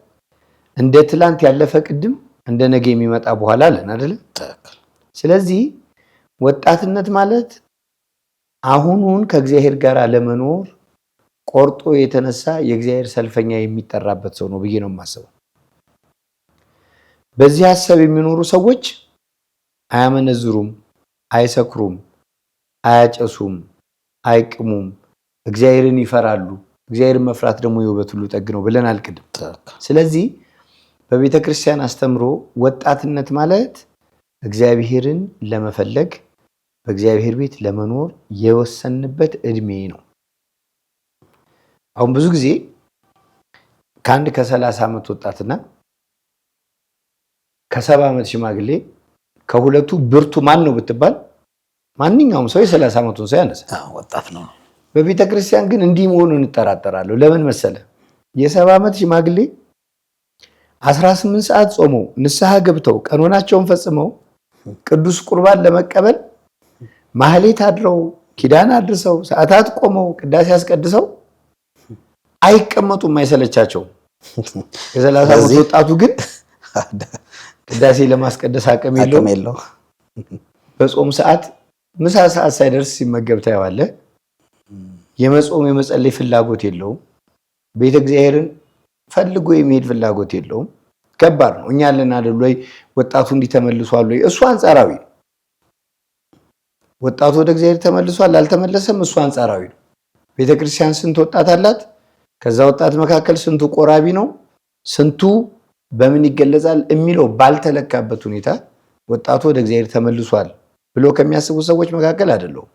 እንደ ትላንት ያለፈ ቅድም እንደ ነገ የሚመጣ በኋላ አለን አይደል? ስለዚህ ወጣትነት ማለት አሁኑን ከእግዚአብሔር ጋር ለመኖር ቆርጦ የተነሳ የእግዚአብሔር ሰልፈኛ የሚጠራበት ሰው ነው ብዬ ነው የማስበው። በዚህ ሐሳብ የሚኖሩ ሰዎች አያመነዝሩም፣ አይሰክሩም፣ አያጨሱም፣ አይቅሙም፣ እግዚአብሔርን ይፈራሉ። እግዚአብሔርን መፍራት ደግሞ የውበት ሁሉ ጠግ ነው ብለን አልቅድም። ስለዚህ በቤተ ክርስቲያን አስተምሮ ወጣትነት ማለት እግዚአብሔርን ለመፈለግ በእግዚአብሔር ቤት ለመኖር የወሰንበት እድሜ ነው። አሁን ብዙ ጊዜ ከአንድ ከ30 ዓመት ወጣትና ከ70 ዓመት ሽማግሌ ከሁለቱ ብርቱ ማን ነው ብትባል ማንኛውም ሰው የ30 ዓመቱን ሰው ያነሳ ወጣት ነው። በቤተ ክርስቲያን ግን እንዲህ መሆኑን እንጠራጠራለሁ። ለምን መሰለ? የ70 ዓመት ሽማግሌ 18 ሰዓት ጾመው ንስሐ ገብተው ቀኖናቸውን ፈጽመው ቅዱስ ቁርባን ለመቀበል ማህሌት አድረው ኪዳን አድርሰው ሰዓታት ቆመው ቅዳሴ ያስቀድሰው አይቀመጡም፣ አይሰለቻቸው። የ30 ዓመት ወጣቱ ግን ቅዳሴ ለማስቀደስ አቅም የለው። በጾም ሰዓት ምሳ ሰዓት ሳይደርስ ሲመገብ ታየዋለህ። የመጾም የመጸለይ ፍላጎት የለውም። ቤተ እግዚአብሔርን ፈልጎ የሚሄድ ፍላጎት የለውም። ከባድ ነው። እኛ ያለን አይደል ወይ? ወጣቱ እንዲህ ተመልሷል ወይ? እሱ አንጻራዊ ነው። ወጣቱ ወደ እግዚአብሔር ተመልሷል አልተመለሰም፣ እሱ አንጻራዊ ነው። ቤተ ክርስቲያን ስንት ወጣት አላት? ከዛ ወጣት መካከል ስንቱ ቆራቢ ነው? ስንቱ በምን ይገለጻል የሚለው ባልተለካበት ሁኔታ ወጣቱ ወደ እግዚአብሔር ተመልሷል ብሎ ከሚያስቡ ሰዎች መካከል አይደለም።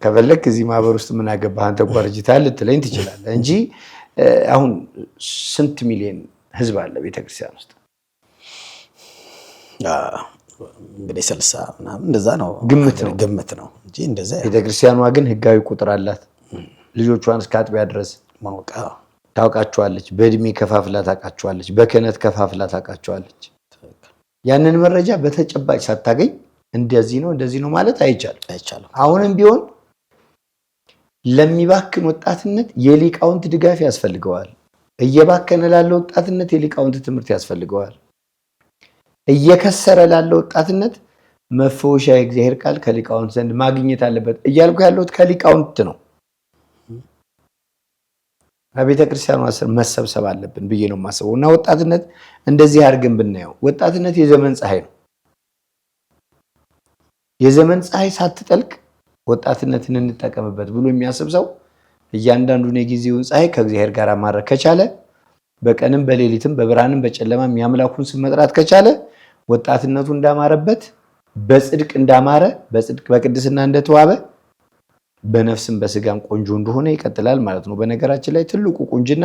ከፈለክ እዚህ ማህበር ውስጥ ምን አገባህ አንተ ጓርጅታል ልትለኝ ትችላለህ እንጂ አሁን ስንት ሚሊዮን ህዝብ አለ ቤተክርስቲያን ውስጥ? እንግዲህ 60 ምናምን እንደዛ ነው ግምት ነው እንጂ እንደዛ። ቤተክርስቲያኗ ግን ህጋዊ ቁጥር አላት። ልጆቿን እስከ አጥቢያ ድረስ ታውቃቸዋለች። በእድሜ ከፋፍላ ታውቃቸዋለች። በክህነት ከፋፍላ ታውቃቸዋለች። ያንን መረጃ በተጨባጭ ሳታገኝ እንደዚህ ነው ማለት አይቻልም። አሁንም ቢሆን ለሚባክን ወጣትነት የሊቃውንት ድጋፍ ያስፈልገዋል። እየባከነ ላለ ወጣትነት የሊቃውንት ትምህርት ያስፈልገዋል። እየከሰረ ላለ ወጣትነት መፈወሻ የእግዚአብሔር ቃል ከሊቃውንት ዘንድ ማግኘት አለበት። እያልኩ ያለሁት ከሊቃውንት ነው። በቤተ ክርስቲያኗ ስር መሰብሰብ አለብን ብዬ ነው የማስበው። እና ወጣትነት እንደዚህ አድርገን ብናየው ወጣትነት የዘመን ፀሐይ ነው። የዘመን ፀሐይ ሳትጠልቅ ወጣትነትን እንጠቀምበት ብሎ የሚያስብ ሰው እያንዳንዱን የጊዜውን ፀሐይ ከእግዚአብሔር ጋር ማድረግ ከቻለ፣ በቀንም በሌሊትም በብርሃንም በጨለማም የአምላኩን ስም መጥራት ከቻለ ወጣትነቱ እንዳማረበት በጽድቅ እንዳማረ በጽድቅ በቅድስና እንደተዋበ በነፍስም በስጋም ቆንጆ እንደሆነ ይቀጥላል ማለት ነው። በነገራችን ላይ ትልቁ ቁንጅና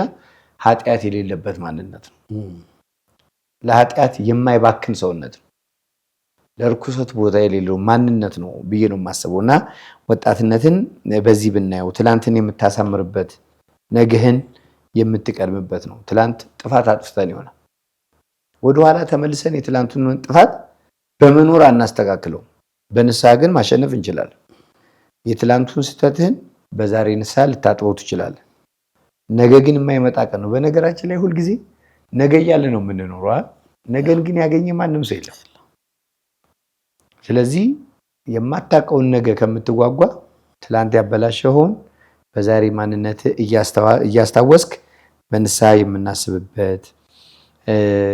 ኃጢአት የሌለበት ማንነት ነው። ለኃጢአት የማይባክን ሰውነት ነው። ለርኩሰት ቦታ የሌለው ማንነት ነው ብዬ ነው የማስበው። እና ወጣትነትን በዚህ ብናየው ትላንትን የምታሳምርበት ነገህን የምትቀድምበት ነው። ትላንት ጥፋት አጥፍተን ይሆናል። ወደኋላ ተመልሰን የትላንቱን ጥፋት በመኖር አናስተካክለው፣ በንስሐ ግን ማሸነፍ እንችላለን። የትላንቱን ስህተትህን በዛሬ ንስሐ ልታጥበው ትችላለህ። ነገ ግን የማይመጣ ቀን ነው። በነገራችን ላይ ሁልጊዜ ነገ እያለ ነው የምንኖረው። ነገን ግን ያገኘ ማንም ሰው የለም። ስለዚህ የማታውቀውን ነገ ከምትጓጓ ትላንት ያበላሸኸውን በዛሬ ማንነት እያስታወስክ በንስሐ የምናስብበት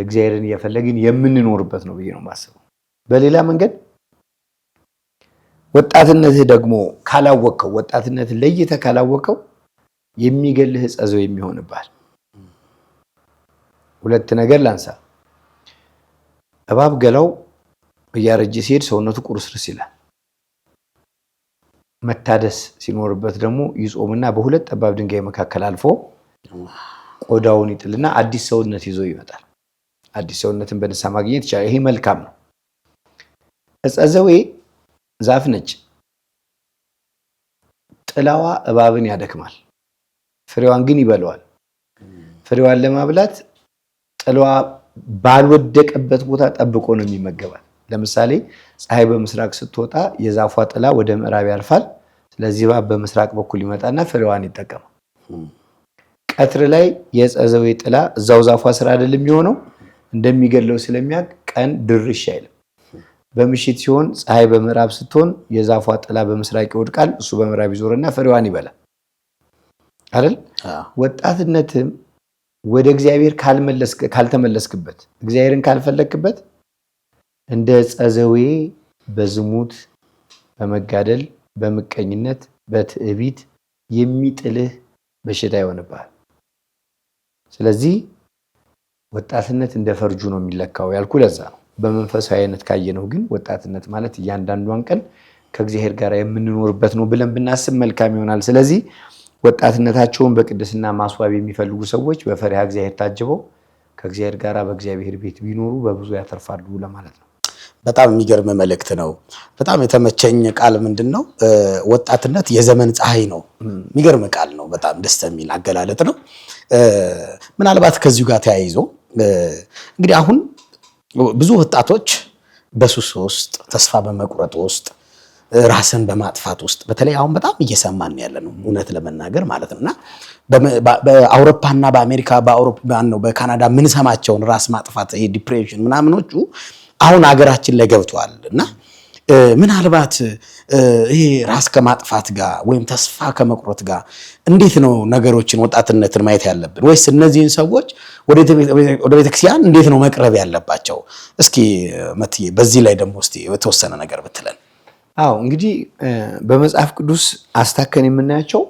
እግዚአብሔርን እየፈለግን የምንኖርበት ነው ብዬ ነው የማስበው። በሌላ መንገድ ወጣትነትህ ደግሞ ካላወቀው ወጣትነትህ ለይተህ ካላወቀው የሚገልህ ጸዘው የሚሆንብሃል። ሁለት ነገር ላንሳ። እባብ ገላው እያረጀ ሲሄድ ሰውነቱ ቁርስርስ ይላል። መታደስ ሲኖርበት ደግሞ ይጾምና በሁለት ጠባብ ድንጋይ መካከል አልፎ ቆዳውን ይጥልና አዲስ ሰውነት ይዞ ይመጣል። አዲስ ሰውነትን በንስሐ ማግኘት ይቻላል። ይሄ መልካም ነው። ዕፀ ዘዌ ዛፍ ነች። ጥላዋ እባብን ያደክማል፣ ፍሬዋን ግን ይበለዋል። ፍሬዋን ለማብላት ጥላዋ ባልወደቀበት ቦታ ጠብቆ ነው የሚመገባል። ለምሳሌ ፀሐይ በምስራቅ ስትወጣ የዛፏ ጥላ ወደ ምዕራብ ያልፋል። ስለዚህ እባብ በምስራቅ በኩል ይመጣና ፍሬዋን ይጠቀማል። ቀትር ላይ የዕፀ ዘዌ ጥላ እዛው ዛፏ ስር አይደለም የሚሆነው፣ እንደሚገለው ስለሚያውቅ ቀን ድርሽ አይልም። በምሽት ሲሆን ፀሐይ በምዕራብ ስትሆን የዛፏ ጥላ በምስራቅ ይወድቃል፣ እሱ በምዕራብ ይዞርና ፍሬዋን ይበላል አይደል? ወጣትነትም ወደ እግዚአብሔር ካልተመለስክበት፣ እግዚአብሔርን ካልፈለክበት እንደ ዕፀ ዘዌ በዝሙት፣ በመጋደል፣ በምቀኝነት፣ በትዕቢት የሚጥልህ በሽታ ይሆንብሃል። ስለዚህ ወጣትነት እንደ ፈርጁ ነው የሚለካው ያልኩ ለዛ ነው። በመንፈሳዊ አይነት ካየነው ግን ወጣትነት ማለት እያንዳንዷን ቀን ከእግዚአብሔር ጋር የምንኖርበት ነው ብለን ብናስብ መልካም ይሆናል። ስለዚህ ወጣትነታቸውን በቅድስና ማስዋብ የሚፈልጉ ሰዎች በፈሪሃ እግዚአብሔር ታጅበው ከእግዚአብሔር ጋር በእግዚአብሔር ቤት ቢኖሩ በብዙ ያተርፋሉ ለማለት ነው። በጣም የሚገርም መልእክት ነው። በጣም የተመቸኝ ቃል ምንድን ነው? ወጣትነት የዘመን ፀሐይ ነው። የሚገርም ቃል ነው። በጣም ደስ የሚል አገላለጥ ነው። ምናልባት ከዚሁ ጋር ተያይዞ እንግዲህ አሁን ብዙ ወጣቶች በሱስ ውስጥ፣ ተስፋ በመቁረጥ ውስጥ፣ ራስን በማጥፋት ውስጥ በተለይ አሁን በጣም እየሰማን ያለ ነው እውነት ለመናገር ማለት ነውና በአውሮፓና በአሜሪካ በካናዳ የምንሰማቸውን ራስ ማጥፋት ይሄ ዲፕሬሽን ምናምኖቹ አሁን ሀገራችን ላይ ገብተዋል እና ምናልባት ይሄ ራስ ከማጥፋት ጋር ወይም ተስፋ ከመቁረጥ ጋር እንዴት ነው ነገሮችን ወጣትነትን ማየት ያለብን? ወይስ እነዚህን ሰዎች ወደ ቤተክርስቲያን እንዴት ነው መቅረብ ያለባቸው? እስኪ መትዬ በዚህ ላይ ደግሞ እስቲ የተወሰነ ነገር ብትለን። አዎ እንግዲህ በመጽሐፍ ቅዱስ አስታከን የምናያቸው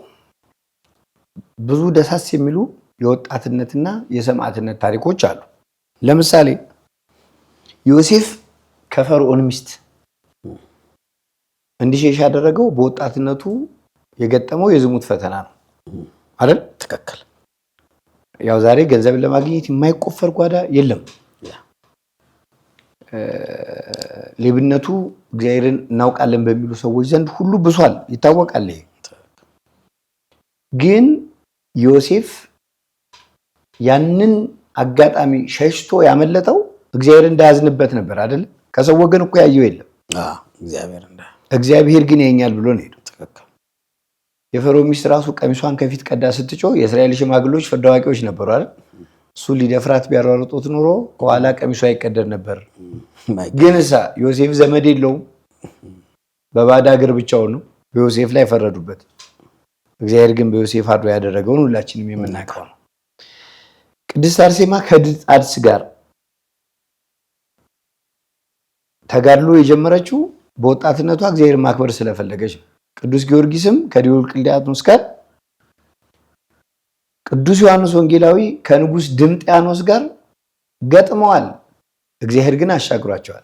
ብዙ ደሳስ የሚሉ የወጣትነትና የሰማዕትነት ታሪኮች አሉ። ለምሳሌ ዮሴፍ ከፈርዖን ሚስት እንዲሸሽ ያደረገው በወጣትነቱ የገጠመው የዝሙት ፈተና ነው አይደል? ትክክል። ያው ዛሬ ገንዘብ ለማግኘት የማይቆፈር ጓዳ የለም። ሌብነቱ እግዚአብሔርን እናውቃለን በሚሉ ሰዎች ዘንድ ሁሉ ብሷል፣ ይታወቃል። ግን ዮሴፍ ያንን አጋጣሚ ሸሽቶ ያመለጠው እግዚአብሔር እንዳያዝንበት ነበር አይደል? ከሰው ወገን እኮ ያየው የለም። እግዚአብሔር ግን ያኛል ብሎ ነው ሄደው። የፈርዖን ሚስት ራሱ ቀሚሷን ከፊት ቀዳ ስትጮህ የእስራኤል ሽማግሌዎች ፍርድ አዋቂዎች ነበሩ አይደል? እሱ ሊደፍራት ቢያሯሩጡት ኑሮ ከኋላ ቀሚሷ ይቀደድ ነበር። ግን ዮሴፍ ዘመድ የለውም፣ በባዳ ሀገር ብቻውን ነው። በዮሴፍ ላይ ፈረዱበት። እግዚአብሔር ግን በዮሴፍ አድሮ ያደረገውን ሁላችንም የምናውቀው ነው። ቅድስት አርሴማ ከድጣድስ ጋር ተጋድሎ የጀመረችው በወጣትነቷ እግዚአብሔር ማክበር ስለፈለገች ነው። ቅዱስ ጊዮርጊስም ከዲዮቅልጥያኖስ ጋር፣ ቅዱስ ዮሐንስ ወንጌላዊ ከንጉስ ድምጥያኖስ ጋር ገጥመዋል። እግዚአብሔር ግን አሻግሯቸዋል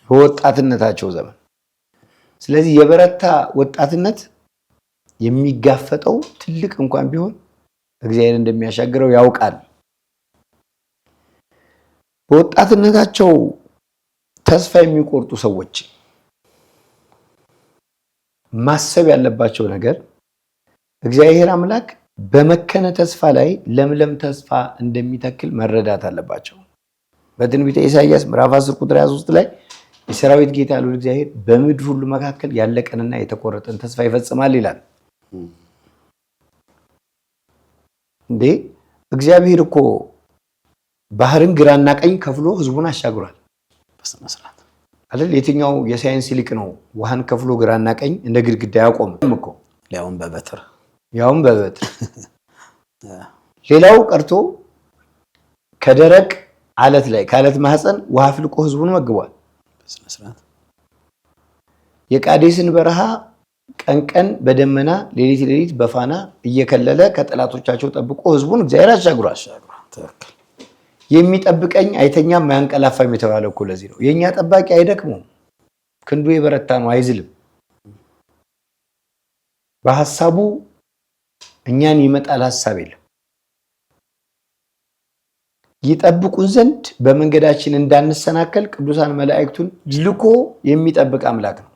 በወጣትነታቸው ዘመን። ስለዚህ የበረታ ወጣትነት የሚጋፈጠው ትልቅ እንኳን ቢሆን እግዚአብሔር እንደሚያሻግረው ያውቃል። በወጣትነታቸው ተስፋ የሚቆርጡ ሰዎች ማሰብ ያለባቸው ነገር እግዚአብሔር አምላክ በመከነ ተስፋ ላይ ለምለም ተስፋ እንደሚተክል መረዳት አለባቸው። በትንቢተ ኢሳይያስ ምዕራፍ 10 ቁጥር 23 ላይ የሰራዊት ጌታ ያለው እግዚአብሔር በምድር ሁሉ መካከል ያለቀንና የተቆረጠን ተስፋ ይፈጽማል ይላል። እንዴ እግዚአብሔር እኮ ባህርን ግራና ቀኝ ከፍሎ ህዝቡን አሻግሯል። በስነ ስርዓት አይደል? የትኛው የሳይንስ ሊቅ ነው ውሃን ከፍሎ ግራና ቀኝ እንደ ግድግዳ ያቆመም እኮ ያውም በበትር ሌላው ቀርቶ ከደረቅ አለት ላይ ከአለት ማህፀን ውሃ ፍልቆ ህዝቡን መግቧል። በስነ ስርዓት የቃዴስን በረሃ ቀን ቀን በደመና ሌሊት ሌሊት በፋና እየከለለ ከጠላቶቻቸው ጠብቆ ህዝቡን እግዚአብሔር አሻግሯል። ትክክል። የሚጠብቀኝ አይተኛም አያንቀላፋም የተባለ እኮ ለዚህ ነው። የኛ ጠባቂ አይደክሙም፣ ክንዱ የበረታ ነው፣ አይዝልም። በሐሳቡ እኛን ይመጣል ሐሳብ የለም። ይጠብቁን ዘንድ በመንገዳችን እንዳንሰናከል ቅዱሳን መላእክቱን ልኮ የሚጠብቅ አምላክ ነው።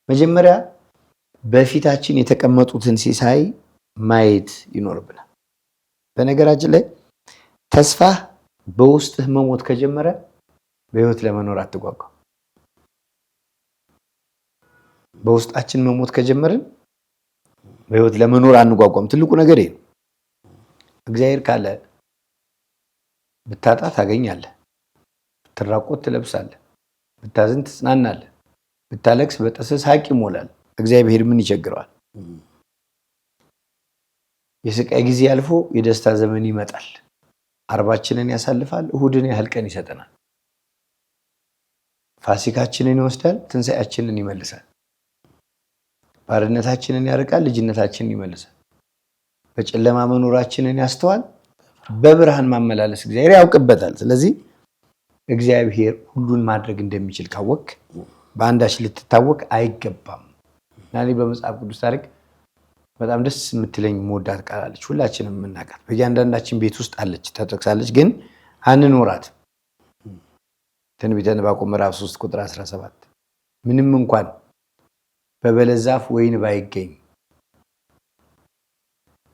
መጀመሪያ በፊታችን የተቀመጡትን ሲሳይ ማየት ይኖርብናል። በነገራችን ላይ ተስፋ በውስጥህ መሞት ከጀመረ በህይወት ለመኖር አትጓጓም። በውስጣችን መሞት ከጀመርን በህይወት ለመኖር አንጓጓም። ትልቁ ነገር ይሄ ነው። እግዚአብሔር ካለ ብታጣ ታገኛለህ፣ ብትራቆት ትለብሳለህ፣ ብታዝን ትጽናናለህ፣ ብታለቅስ በጥስህ ሳቅ ይሞላል። እግዚአብሔር ምን ይቸግረዋል? የስቃይ ጊዜ አልፎ የደስታ ዘመን ይመጣል። አርባችንን ያሳልፋል፣ እሁድን ያህል ቀን ይሰጠናል። ፋሲካችንን ይወስዳል፣ ትንሣኤያችንን ይመልሳል። ባርነታችንን ያርቃል፣ ልጅነታችንን ይመልሳል። በጨለማ መኖራችንን ያስተዋል፣ በብርሃን ማመላለስ እግዚአብሔር ያውቅበታል። ስለዚህ እግዚአብሔር ሁሉን ማድረግ እንደሚችል ካወቅ በአንዳች ልትታወቅ አይገባም። እና እኔ በመጽሐፍ ቅዱስ ታሪክ በጣም ደስ የምትለኝ መወዳት ቃል አለች። ሁላችንም የምናውቃት በእያንዳንዳችን ቤት ውስጥ አለች፣ ተጠቅሳለች፣ ግን አንኖራት። ትንቢተ ዕንባቆም ምዕራፍ 3 ቁጥር 17 ምንም እንኳን በበለስ ዛፍ ወይን ባይገኝ፣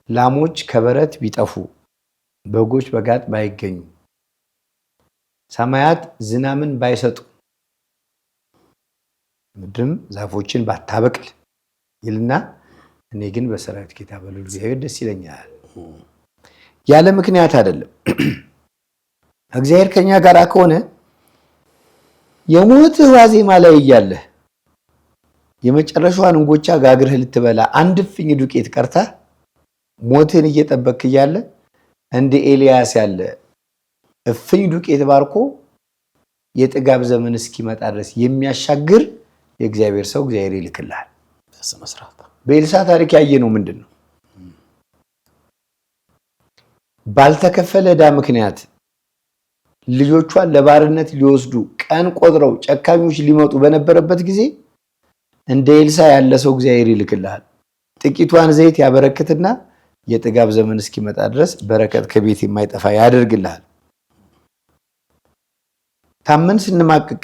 ላሞች ከበረት ቢጠፉ፣ በጎች በጋጥ ባይገኙ፣ ሰማያት ዝናምን ባይሰጡ፣ ምድርም ዛፎችን ባታበቅል ይልና እኔ ግን በሰራዊት ጌታ በልዑል እግዚአብሔር ደስ ይለኛል። ያለ ምክንያት አይደለም። እግዚአብሔር ከኛ ጋር ከሆነ የሞትህ ዋዜማ ላይ እያለህ የመጨረሻዋን እንጎቻ ጋግርህ ልትበላ አንድ እፍኝ ዱቄት ቀርታ ሞትህን እየጠበቅክ እያለ እንደ ኤልያስ ያለ እፍኝ ዱቄት ባርኮ የጥጋብ ዘመን እስኪመጣ ድረስ የሚያሻግር የእግዚአብሔር ሰው እግዚአብሔር ይልክልሃል። በኤልሳ ታሪክ ያየነው ምንድን ነው? ባልተከፈለ ዕዳ ምክንያት ልጆቿን ለባርነት ሊወስዱ ቀን ቆጥረው ጨካኞች ሊመጡ በነበረበት ጊዜ እንደ ኤልሳ ያለ ሰው እግዚአብሔር ይልክልሃል። ጥቂቷን ዘይት ያበረክትና የጥጋብ ዘመን እስኪመጣ ድረስ በረከት ከቤት የማይጠፋ ያደርግልሃል። ታመን ስንማቅቅ፣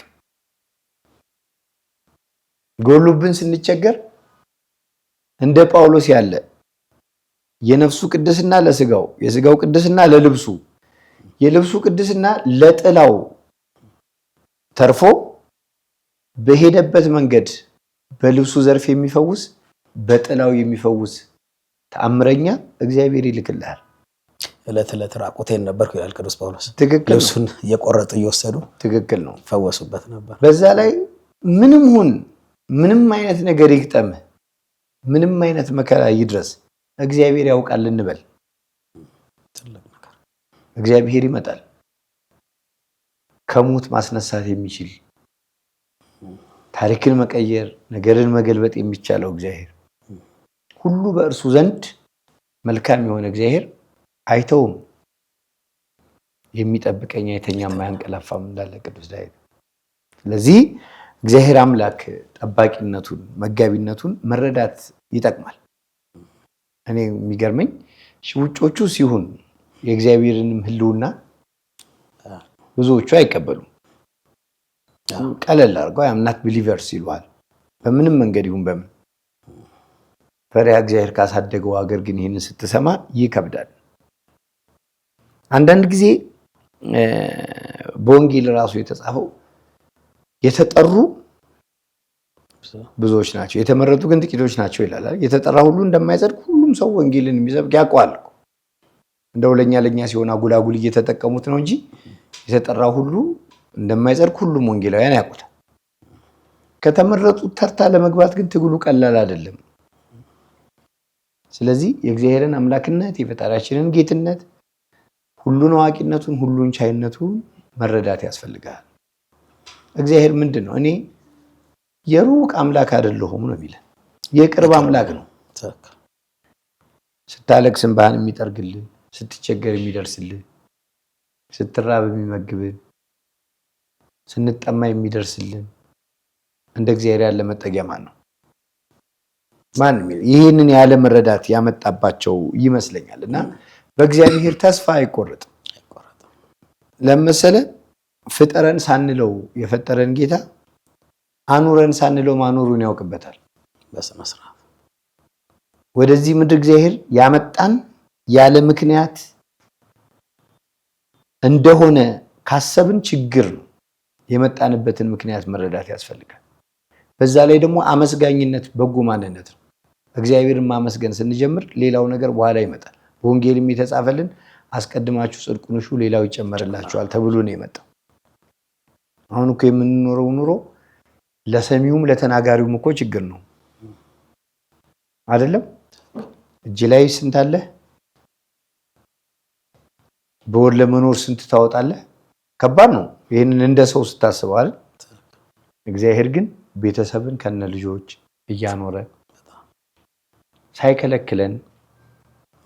ጎሉብን ስንቸገር እንደ ጳውሎስ ያለ የነፍሱ ቅድስና ለስጋው፣ የስጋው ቅድስና ለልብሱ፣ የልብሱ ቅድስና ለጥላው ተርፎ በሄደበት መንገድ በልብሱ ዘርፍ የሚፈውስ በጥላው የሚፈውስ ተአምረኛ እግዚአብሔር ይልክልሃል። ዕለት ዕለት ራቁቴን ነበርኩ ይላል ቅዱስ ጳውሎስ። ትክክል። ልብሱን እየቆረጡ እየወሰዱ ትክክል ነው፣ ፈወሱበት ነበር። በዛ ላይ ምንም ሁን ምንም አይነት ነገር ይግጠምህ፣ ምንም አይነት መከራ ይድረስ እግዚአብሔር ያውቃል እንበል። እግዚአብሔር ይመጣል። ከሞት ማስነሳት የሚችል ታሪክን መቀየር ነገርን መገልበጥ የሚቻለው እግዚአብሔር ሁሉ በእርሱ ዘንድ መልካም የሆነ እግዚአብሔር አይተውም። የሚጠብቀኝ አይተኛም አያንቀላፋም እንዳለ ቅዱስ ዳዊት። ስለዚህ እግዚአብሔር አምላክ ጠባቂነቱን መጋቢነቱን መረዳት ይጠቅማል። እኔ የሚገርመኝ ውጮቹ ሲሆን የእግዚአብሔርንም ሕልውና ብዙዎቹ አይቀበሉም። ቀለል አድርገው አምናት ቢሊቨርስ ይሉሃል። በምንም መንገድ ይሁን በምን ፈሪሃ እግዚአብሔር ካሳደገው ሀገር ግን ይህንን ስትሰማ ይከብዳል። አንዳንድ ጊዜ በወንጌል ራሱ የተጻፈው የተጠሩ ብዙዎች ናቸው፣ የተመረጡ ግን ጥቂቶች ናቸው ይላል። የተጠራ ሁሉ እንደማይጸድቅ ሁሉም ሰው ወንጌልን የሚሰብክ ያውቀዋል። እንደው ለኛ ሲሆን አጉላጉል እየተጠቀሙት ነው እንጂ የተጠራው ሁሉ እንደማይጸድቅ ሁሉም ወንጌላውያን ያውቁታል። ከተመረጡት ተርታ ለመግባት ግን ትግሉ ቀላል አይደለም። ስለዚህ የእግዚአብሔርን አምላክነት የፈጣሪያችንን ጌትነት ሁሉን አዋቂነቱን ሁሉን ቻይነቱን መረዳት ያስፈልጋል። እግዚአብሔር ምንድን ነው? እኔ የሩቅ አምላክ አይደለሁም ነው የሚለን፣ የቅርብ አምላክ ነው። ስታለቅስ እንባህን የሚጠርግልህ፣ ስትቸገር የሚደርስልህ፣ ስትራብ የሚመግብህ፣ ስንጠማ የሚደርስልን እንደ እግዚአብሔር ያለ መጠጊያ ማን ነው? ማንም ይህንን ያለ መረዳት ያመጣባቸው ይመስለኛል። እና በእግዚአብሔር ተስፋ አይቆረጥም። ለመሰለ ፍጠረን ሳንለው የፈጠረን ጌታ አኑረን ሳንለው ማኖሩን ያውቅበታል። በስነ ስርዓት ወደዚህ ምድር እግዚአብሔር ያመጣን ያለ ምክንያት እንደሆነ ካሰብን ችግር ነው። የመጣንበትን ምክንያት መረዳት ያስፈልጋል። በዛ ላይ ደግሞ አመስጋኝነት በጎ ማንነት ነው። እግዚአብሔርን ማመስገን ስንጀምር ሌላው ነገር በኋላ ይመጣል። በወንጌልም የተጻፈልን አስቀድማችሁ ጽድቁን እሹ ሌላው ይጨመርላችኋል ተብሎ ነው የመጣው። አሁን እኮ የምንኖረው ኑሮ ለሰሚውም ለተናጋሪውም እኮ ችግር ነው አይደለም? እጅ ላይ ስንት አለ? በወር ለመኖር ስንት ታወጣለህ? ከባድ ነው። ይህንን እንደ ሰው ስታስበው አይደል? እግዚአብሔር ግን ቤተሰብን ከነ ልጆች እያኖረ ሳይከለክለን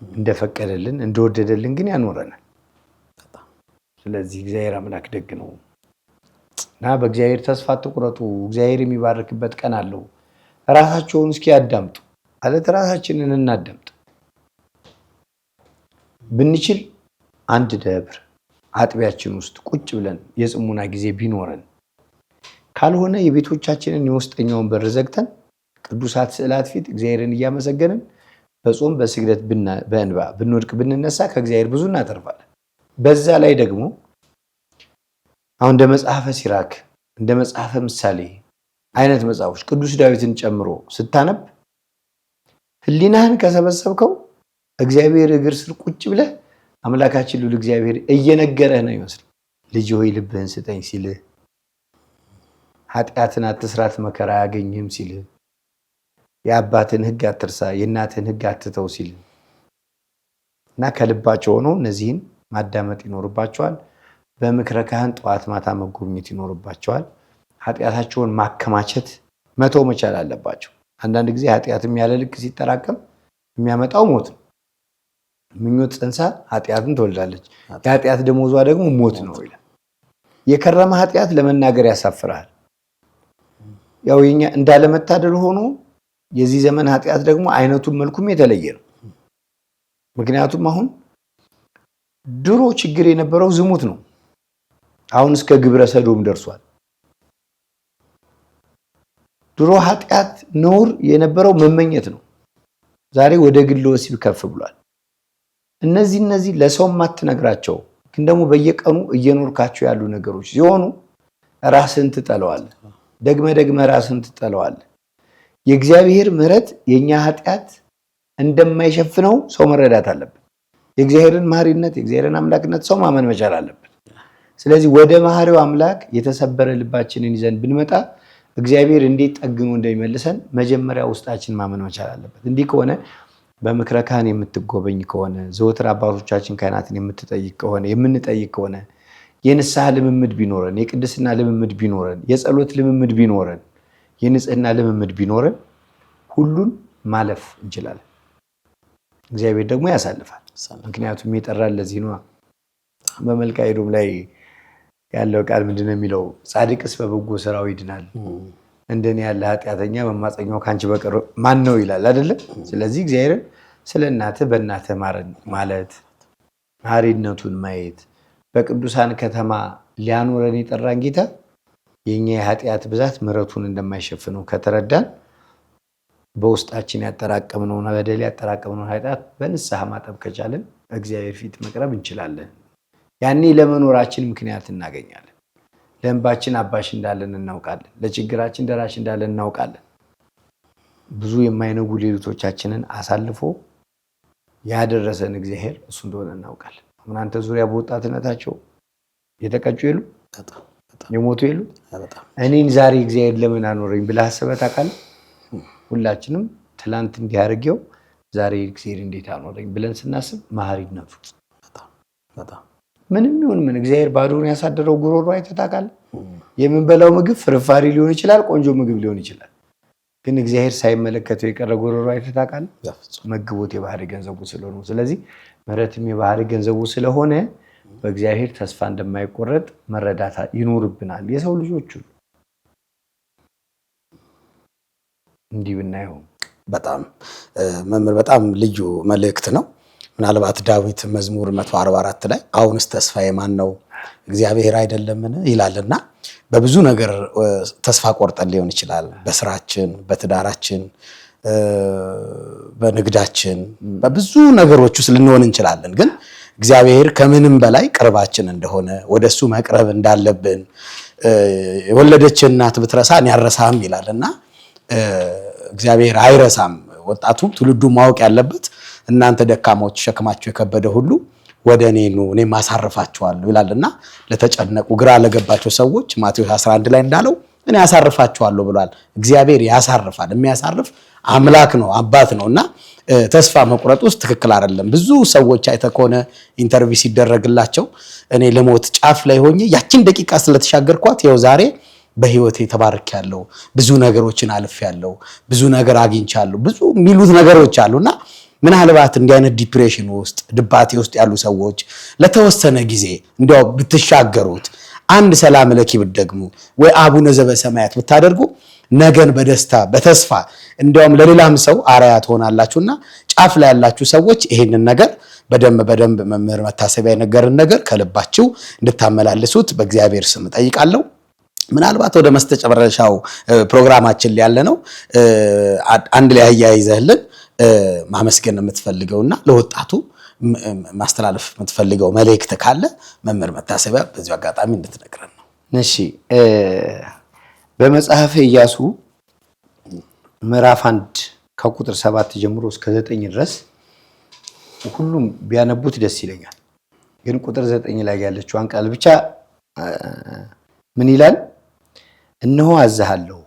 እንደፈቀደልን እንደወደደልን ግን ያኖረናል። ስለዚህ እግዚአብሔር አምላክ ደግ ነው እና በእግዚአብሔር ተስፋ አትቁረጡ። እግዚአብሔር የሚባርክበት ቀን አለው። ራሳቸውን እስኪ ያዳምጡ ማለት ራሳችንን እናዳምጥ። ብንችል አንድ ደብር አጥቢያችን ውስጥ ቁጭ ብለን የጽሙና ጊዜ ቢኖረን፣ ካልሆነ የቤቶቻችንን የውስጠኛውን በር ዘግተን ቅዱሳት ስዕላት ፊት እግዚአብሔርን እያመሰገንን በጾም በስግደት በእንባ ብንወድቅ ብንነሳ ከእግዚአብሔር ብዙ እናተርፋለን። በዛ ላይ ደግሞ አሁን እንደ መጽሐፈ ሲራክ እንደ መጽሐፈ ምሳሌ አይነት መጽሐፎች ቅዱስ ዳዊትን ጨምሮ ስታነብ ሕሊናህን ከሰበሰብከው እግዚአብሔር እግር ስር ቁጭ ብለህ አምላካችን ልዑል እግዚአብሔር እየነገረህ ነው ይመስል። ልጅ ሆይ ልብህን ስጠኝ ሲልህ፣ ኃጢአትን አትስራት መከራ አያገኝህም ሲልህ፣ የአባትን ሕግ አትርሳ የእናትን ሕግ አትተው ሲልህ እና ከልባቸው ሆኖ እነዚህን ማዳመጥ ይኖርባቸዋል። በምክረ ካህን ጠዋት ማታ መጎብኘት ይኖርባቸዋል። ኃጢአታቸውን ማከማቸት መተው መቻል አለባቸው። አንዳንድ ጊዜ ኃጢአትም ያለ ልክ ሲጠራቀም የሚያመጣው ሞት ነው። ምኞት ጸንሳ ኃጢአትን ትወልዳለች፣ የኃጢአት ደሞዟ ደግሞ ሞት ነው ይላል። የከረመ ኃጢአት ለመናገር ያሳፍራል። ያው የኛ እንዳለመታደል ሆኖ የዚህ ዘመን ኃጢአት ደግሞ አይነቱም መልኩም የተለየ ነው። ምክንያቱም አሁን ድሮ ችግር የነበረው ዝሙት ነው። አሁን እስከ ግብረ ሰዶም ደርሷል። ድሮ ኃጢአት ነውር የነበረው መመኘት ነው። ዛሬ ወደ ግል ወሲብ ከፍ ብሏል። እነዚህ ለሰው ማትነግራቸው ግን ደግሞ በየቀኑ እየኖርካቸው ያሉ ነገሮች ሲሆኑ ራስን ትጠለዋለህ። ደግመ ራስን ትጠለዋለህ። የእግዚአብሔር ምሕረት የኛ ኃጢአት እንደማይሸፍነው ሰው መረዳት አለበት። የእግዚአብሔርን መሐሪነት የእግዚአብሔርን አምላክነት ሰው ማመን መቻል አለበት። ስለዚህ ወደ መሐሪው አምላክ የተሰበረ ልባችንን ይዘን ብንመጣ እግዚአብሔር እንዴት ጠግኖ እንደሚመልሰን መጀመሪያ ውስጣችን ማመን መቻል አለበት። እንዲህ ከሆነ በምክረ ካህን የምትጎበኝ ከሆነ ዘወትር አባቶቻችን ካህናትን የምትጠይቅ ከሆነ የምንጠይቅ ከሆነ የንስሐ ልምምድ ቢኖረን፣ የቅድስና ልምምድ ቢኖረን፣ የጸሎት ልምምድ ቢኖረን፣ የንጽህና ልምምድ ቢኖረን ሁሉን ማለፍ እንችላለን። እግዚአብሔር ደግሞ ያሳልፋል። ምክንያቱም የጠራን ለዚህ ነው። በመልክዓ ኤዶም ላይ ያለው ቃል ምንድነው የሚለው? ጻድቅስ በበጎ ስራው ይድናል፣ እንደኔ ያለ ኃጢአተኛ መማፀኛው ካንቺ በቀር ማን ነው ይላል አይደለም? ስለዚህ እግዚአብሔርን ስለ እናትህ በእናትህ ማረን ማለት መሐሪነቱን ማየት በቅዱሳን ከተማ ሊያኖረን የጠራን ጌታ የኛ የኃጢአት ብዛት ምሕረቱን እንደማይሸፍነው ከተረዳን በውስጣችን ያጠራቀምነውን በደል ያጠራቀምነውን ኃጢአት በንስሐ ማጠብ ከቻለን እግዚአብሔር ፊት መቅረብ እንችላለን። ያኔ ለመኖራችን ምክንያት እናገኛለን። ለእንባችን አባሽ እንዳለን እናውቃለን። ለችግራችን ደራሽ እንዳለን እናውቃለን። ብዙ የማይነጉ ሌሊቶቻችንን አሳልፎ ያደረሰን እግዚአብሔር እሱ እንደሆነ እናውቃለን። አሁን አንተ ዙሪያ በወጣትነታቸው የተቀጩ የሉ የሞቱ የሉ እኔን ዛሬ እግዚአብሔር ለምን አኖረኝ ብለህ አስበህ ታውቃለህ? ሁላችንም ትላንት እንዲያርገው ዛሬ እግዚአብሔር እንዴት አኖረኝ ብለን ስናስብ መሐሪነቱ ምንም ይሁን ምን እግዚአብሔር ባዶውን ያሳደረው ጉሮሮ አይተህ ታውቃለህ? የምንበላው ምግብ ፍርፋሪ ሊሆን ይችላል፣ ቆንጆ ምግብ ሊሆን ይችላል። ግን እግዚአብሔር ሳይመለከተው የቀረ ጉሮሮ አይተህ ታውቃለህ? መግቦት የባህሪ ገንዘቡ ስለሆነ፣ ስለዚህ ምሕረትም የባህሪ ገንዘቡ ስለሆነ በእግዚአብሔር ተስፋ እንደማይቆረጥ መረዳት ይኖርብናል። የሰው ልጆች እንዲህ ብናየው በጣም መምህር በጣም ልዩ መልእክት ነው። ምናልባት ዳዊት መዝሙር 144 ላይ አሁንስ ተስፋዬ ማን ነው እግዚአብሔር አይደለምን ይላልና በብዙ ነገር ተስፋ ቆርጠን ሊሆን ይችላል። በስራችን፣ በትዳራችን፣ በንግዳችን፣ በብዙ ነገሮች ውስጥ ልንሆን እንችላለን። ግን እግዚአብሔር ከምንም በላይ ቅርባችን እንደሆነ ወደሱ መቅረብ እንዳለብን የወለደች እናት ብትረሳን ያረሳም ይላልና እግዚአብሔር አይረሳም። ወጣቱ ትውልዱ ማወቅ ያለበት እናንተ ደካሞች ሸክማችሁ የከበደ ሁሉ ወደ እኔ ኑ እኔም አሳርፋችኋለሁ ይላልና ለተጨነቁ ግራ ለገባቸው ሰዎች ማቴዎስ 11 ላይ እንዳለው እኔ አሳርፋችኋለሁ ብሏል። እግዚአብሔር ያሳርፋል። የሚያሳርፍ አምላክ ነው፣ አባት ነውና ተስፋ መቁረጥ ውስጥ ትክክል አይደለም። ብዙ ሰዎች አይተህ ከሆነ ኢንተርቪው ሲደረግላቸው እኔ ለሞት ጫፍ ላይ ሆኜ ያችን ደቂቃ ስለተሻገርኳት ይኸው ዛሬ በህይወቴ ተባርኬያለሁ፣ ብዙ ነገሮችን አልፌያለሁ፣ ብዙ ነገር አግኝቻለሁ፣ ብዙ የሚሉት ነገሮች አሉና ምናልባት እንዲህ አይነት ዲፕሬሽን ውስጥ ድባቴ ውስጥ ያሉ ሰዎች ለተወሰነ ጊዜ እንዲያው ብትሻገሩት አንድ ሰላም ለኪ ብትደግሙ ወይ አቡነ ዘበሰማያት ብታደርጉ ነገን በደስታ በተስፋ እንዲያውም ለሌላም ሰው አርአያ ትሆናላችሁና ጫፍ ላይ ያላችሁ ሰዎች ይሄንን ነገር በደንብ መምህር መታሰቢያ የነገርን ነገር ከልባችሁ እንድታመላልሱት በእግዚአብሔር ስም ጠይቃለሁ። ምናልባት ወደ መስተጨረሻው ፕሮግራማችን ያለ ነው። አንድ ላይ አያይዘህልን ማመስገን የምትፈልገውና ለወጣቱ ማስተላለፍ የምትፈልገው መልእክት ካለ መምህር መታሰቢያ በዚህ አጋጣሚ እንድትነግረን ነው። እሺ፣ በመጽሐፈ ኢያሱ ምዕራፍ 1 ከቁጥር 7 ጀምሮ እስከ 9 ድረስ ሁሉም ቢያነቡት ደስ ይለኛል። ግን ቁጥር 9 ላይ ያለችው ቃል ብቻ ምን ይላል? እነሆ አዝሃለሁ፣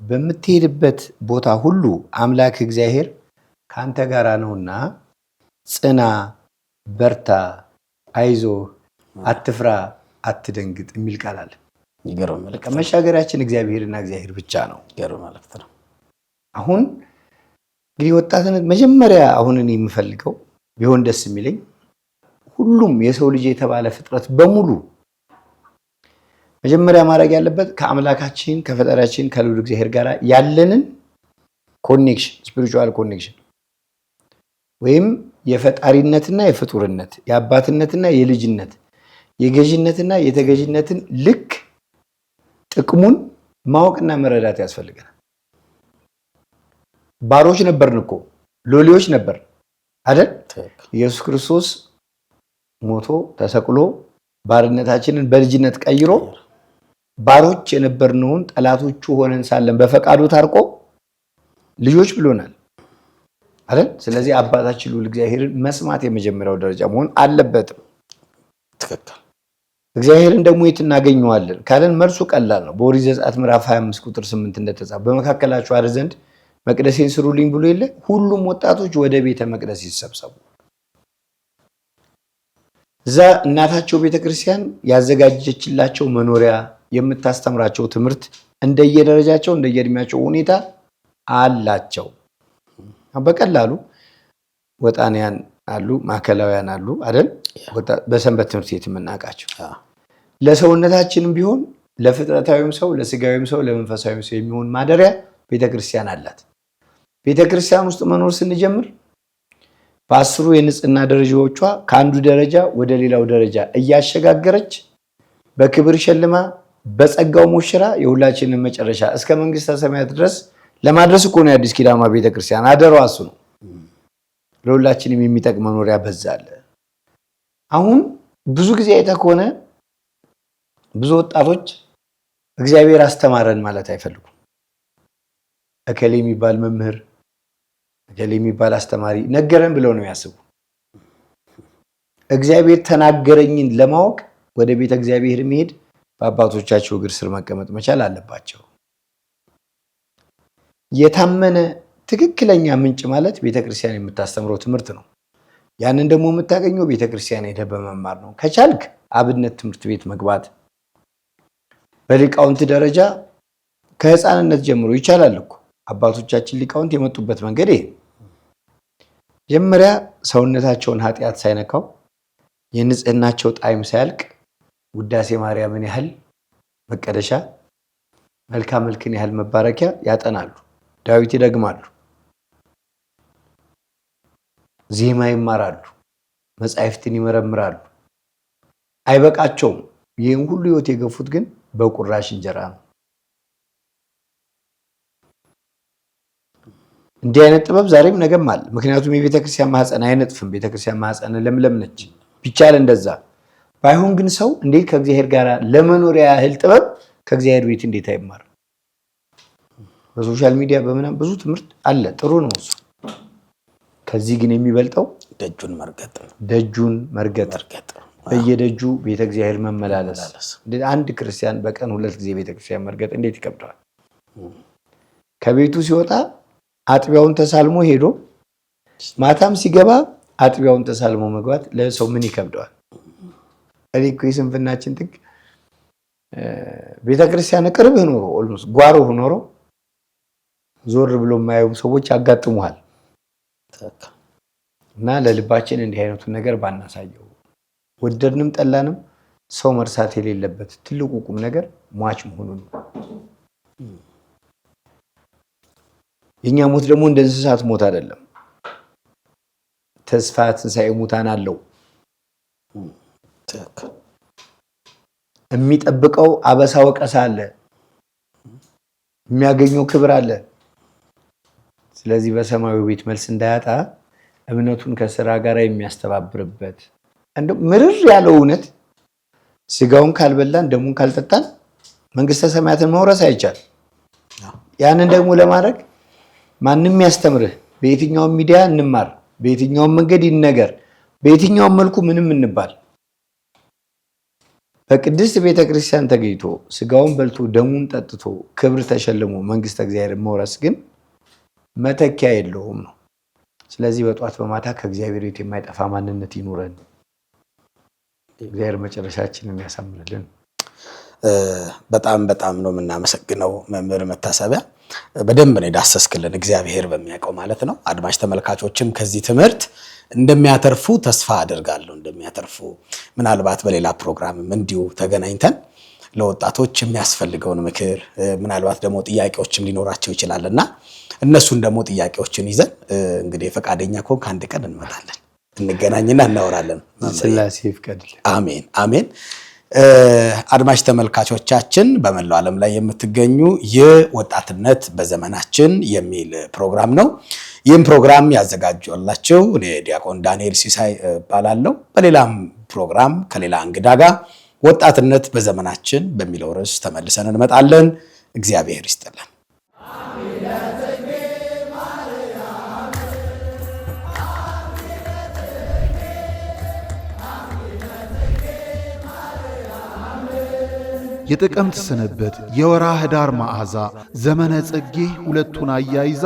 በምትሄድበት ቦታ ሁሉ አምላክ እግዚአብሔር ካንተ ጋር ነውና ጽና፣ በርታ፣ አይዞህ፣ አትፍራ፣ አትደንግጥ የሚል ቃል አለ። ይገርም መልእክት። መሻገሪያችን እግዚአብሔርና እግዚአብሔር ብቻ ነው። ይገርም መልእክት ነው። አሁን እንግዲህ ወጣትነት መጀመሪያ አሁን እኔ የምፈልገው ቢሆን ደስ የሚለኝ ሁሉም የሰው ልጅ የተባለ ፍጥረት በሙሉ መጀመሪያ ማድረግ ያለበት ከአምላካችን ከፈጣሪያችን ከልዑል እግዚአብሔር ጋር ያለንን ኮኔክሽን ስፒሪቹዋል ኮኔክሽን ወይም የፈጣሪነትና የፍጡርነት የአባትነትና የልጅነት የገዥነትና የተገዥነትን ልክ ጥቅሙን ማወቅና መረዳት ያስፈልጋል። ባሮች ነበርን እኮ ሎሌዎች ነበር አይደል? ኢየሱስ ክርስቶስ ሞቶ ተሰቅሎ ባርነታችንን በልጅነት ቀይሮ ባሮች የነበርነውን ጠላቶቹ ሆነን ሳለን በፈቃዱ ታርቆ ልጆች ብሎናል አይደል? ስለዚህ አባታችን ልዑል እግዚአብሔርን መስማት የመጀመሪያው ደረጃ መሆን አለበት። ትክክል። እግዚአብሔርን ደግሞ የት እናገኘዋለን ካለን መልሱ ቀላል ነው። በኦሪት ዘጸአት ምዕራፍ 25 ቁጥር 8 እንደተጻፈ በመካከላችሁ አድር ዘንድ መቅደሴን ስሩልኝ ብሎ የለ ሁሉም ወጣቶች ወደ ቤተ መቅደስ ይሰብሰቡ። እዛ እናታቸው ቤተክርስቲያን ያዘጋጀችላቸው መኖሪያ የምታስተምራቸው ትምህርት እንደየደረጃቸው እንደየእድሜያቸው ሁኔታ አላቸው። በቀላሉ ወጣንያን አሉ፣ ማዕከላውያን አሉ አይደል? በሰንበት ትምህርት ቤት የምናውቃቸው ለሰውነታችንም ቢሆን ለፍጥረታዊም ሰው ለስጋዊም ሰው ለመንፈሳዊም ሰው የሚሆን ማደሪያ ቤተክርስቲያን አላት። ቤተክርስቲያን ውስጥ መኖር ስንጀምር በአስሩ የንጽህና ደረጃዎቿ ከአንዱ ደረጃ ወደ ሌላው ደረጃ እያሸጋገረች በክብር ሸልማ በጸጋው ሞሽራ የሁላችንን መጨረሻ እስከ መንግስተ ሰማያት ድረስ ለማድረስ እኮ ነው የአዲስ ኪዳኗ ቤተክርስቲያን። አደራው እሱ ነው። ለሁላችንም የሚጠቅም መኖሪያ በዛለ። አሁን ብዙ ጊዜ አይተህ ከሆነ ብዙ ወጣቶች እግዚአብሔር አስተማረን ማለት አይፈልጉም። እከሌ የሚባል መምህር እገሌ የሚባል አስተማሪ ነገረን ብለው ነው ያስቡ። እግዚአብሔር ተናገረኝን ለማወቅ ወደ ቤተ እግዚአብሔር መሄድ በአባቶቻቸው እግር ስር መቀመጥ መቻል አለባቸው። የታመነ ትክክለኛ ምንጭ ማለት ቤተክርስቲያን የምታስተምረው ትምህርት ነው። ያንን ደግሞ የምታገኘው ቤተክርስቲያን ሄደህ በመማር ነው። ከቻልክ አብነት ትምህርት ቤት መግባት በሊቃውንት ደረጃ ከህፃንነት ጀምሮ ይቻላል እኮ። አባቶቻችን ሊቃውንት የመጡበት መንገድ ይሄ መጀመሪያ ሰውነታቸውን ኃጢአት ሳይነካው የንጽህናቸው ጣዕም ሳያልቅ ውዳሴ ማርያምን ያህል መቀደሻ መልካም መልክን ያህል መባረኪያ ያጠናሉ፣ ዳዊት ይደግማሉ፣ ዜማ ይማራሉ፣ መጻሕፍትን ይመረምራሉ። አይበቃቸውም። ይህን ሁሉ ህይወት የገፉት ግን በቁራሽ እንጀራ ነው። እንዲህ አይነት ጥበብ ዛሬም ነገም አለ። ምክንያቱም የቤተክርስቲያን ማህፀን አይነጥፍም። ቤተክርስቲያን ማህፀን ለምለም ነች። ቢቻል እንደዛ ባይሆን ግን ሰው እንዴት ከእግዚአብሔር ጋር ለመኖሪያ ያህል ጥበብ ከእግዚአብሔር ቤት እንዴት አይማር? በሶሻል ሚዲያ በምናም ብዙ ትምህርት አለ፣ ጥሩ ነው እሱ። ከዚህ ግን የሚበልጠው ደጁን መርገጥ በየደጁ ቤተ እግዚአብሔር መመላለስ። አንድ ክርስቲያን በቀን 2 ጊዜ ቤተ ክርስቲያን መርገጥ እንዴት ይከብዳል? ከቤቱ ሲወጣ አጥቢያውን ተሳልሞ ሄዶ ማታም ሲገባ አጥቢያውን ተሳልሞ መግባት ለሰው ምን ይከብደዋል? እኔ እኮ የስንፍናችን ጥግ ቤተ ክርስቲያን ቅርብ ሆኖ ኦልሞስት ጓሮ ሆኖ ዞር ብሎ የማያዩ ሰዎች ያጋጥሙሃል። እና ለልባችን እንዲህ አይነቱን ነገር ባናሳየው፣ ወደድንም ጠላንም ሰው መርሳት የሌለበት ትልቁ ቁም ነገር ሟች መሆኑን ነው። የኛ ሞት ደግሞ እንደ እንስሳት ሞት አይደለም። ተስፋ ትንሣኤ ሙታን አለው። የሚጠብቀው አበሳ ወቀሳ አለ፣ የሚያገኘው ክብር አለ። ስለዚህ በሰማያዊ ቤት መልስ እንዳያጣ እምነቱን ከስራ ጋር የሚያስተባብርበት እንደው ምርር ያለው እውነት ስጋውን ካልበላን ደሙን ካልጠጣን መንግስተ ሰማያትን መውረስ አይቻል። ያንን ደግሞ ለማድረግ ማንንም ያስተምርህ በየትኛውም ሚዲያ እንማር፣ በየትኛውም መንገድ ይነገር፣ በየትኛውም መልኩ ምንም እንባል በቅድስት ቤተክርስቲያን ተገኝቶ ስጋውን በልቶ ደሙን ጠጥቶ ክብር ተሸልሞ መንግስተ እግዚአብሔር መውረስ ግን መተኪያ የለውም ነው። ስለዚህ በጧት በማታ ከእግዚአብሔር ቤት የማይጠፋ ማንነት ይኑረን። እግዚአብሔር መጨረሻችንን ያሳምርልን። በጣም ነው የምናመሰግነው መምህር መታሰቢያ። በደንብ ነው ዳሰስክልን፣ እግዚአብሔር በሚያውቀው ማለት ነው። አድማጭ ተመልካቾችም ከዚህ ትምህርት እንደሚያተርፉ ተስፋ አደርጋለሁ። እንደሚያተርፉ ምናልባት በሌላ ፕሮግራምም እንዲሁ ተገናኝተን ለወጣቶች የሚያስፈልገውን ምክር ምናልባት ደግሞ ጥያቄዎችም ሊኖራቸው ይችላልና እነሱን ደግሞ ጥያቄዎችን ይዘን እንግዲህ ፈቃደኛ ከሆንክ አንድ ቀን እንመጣለን፣ እንገናኝና እናወራለን። ስላሴ ይፍቀድልን። አሜን አሜን። አድማጭ ተመልካቾቻችን በመላው ዓለም ላይ የምትገኙ የወጣትነት በዘመናችን የሚል ፕሮግራም ነው። ይህም ፕሮግራም ያዘጋጀላችሁ እኔ ዲያቆን ዳንኤል ሲሳይ እባላለሁ። በሌላም ፕሮግራም ከሌላ እንግዳ ጋር ወጣትነት በዘመናችን በሚለው ርዕስ ተመልሰን እንመጣለን። እግዚአብሔር ይስጥልን። የጥቅምት ስንብት የወራ ህዳር መዓዛ ዘመነ ጽጌ ሁለቱን አያይዛ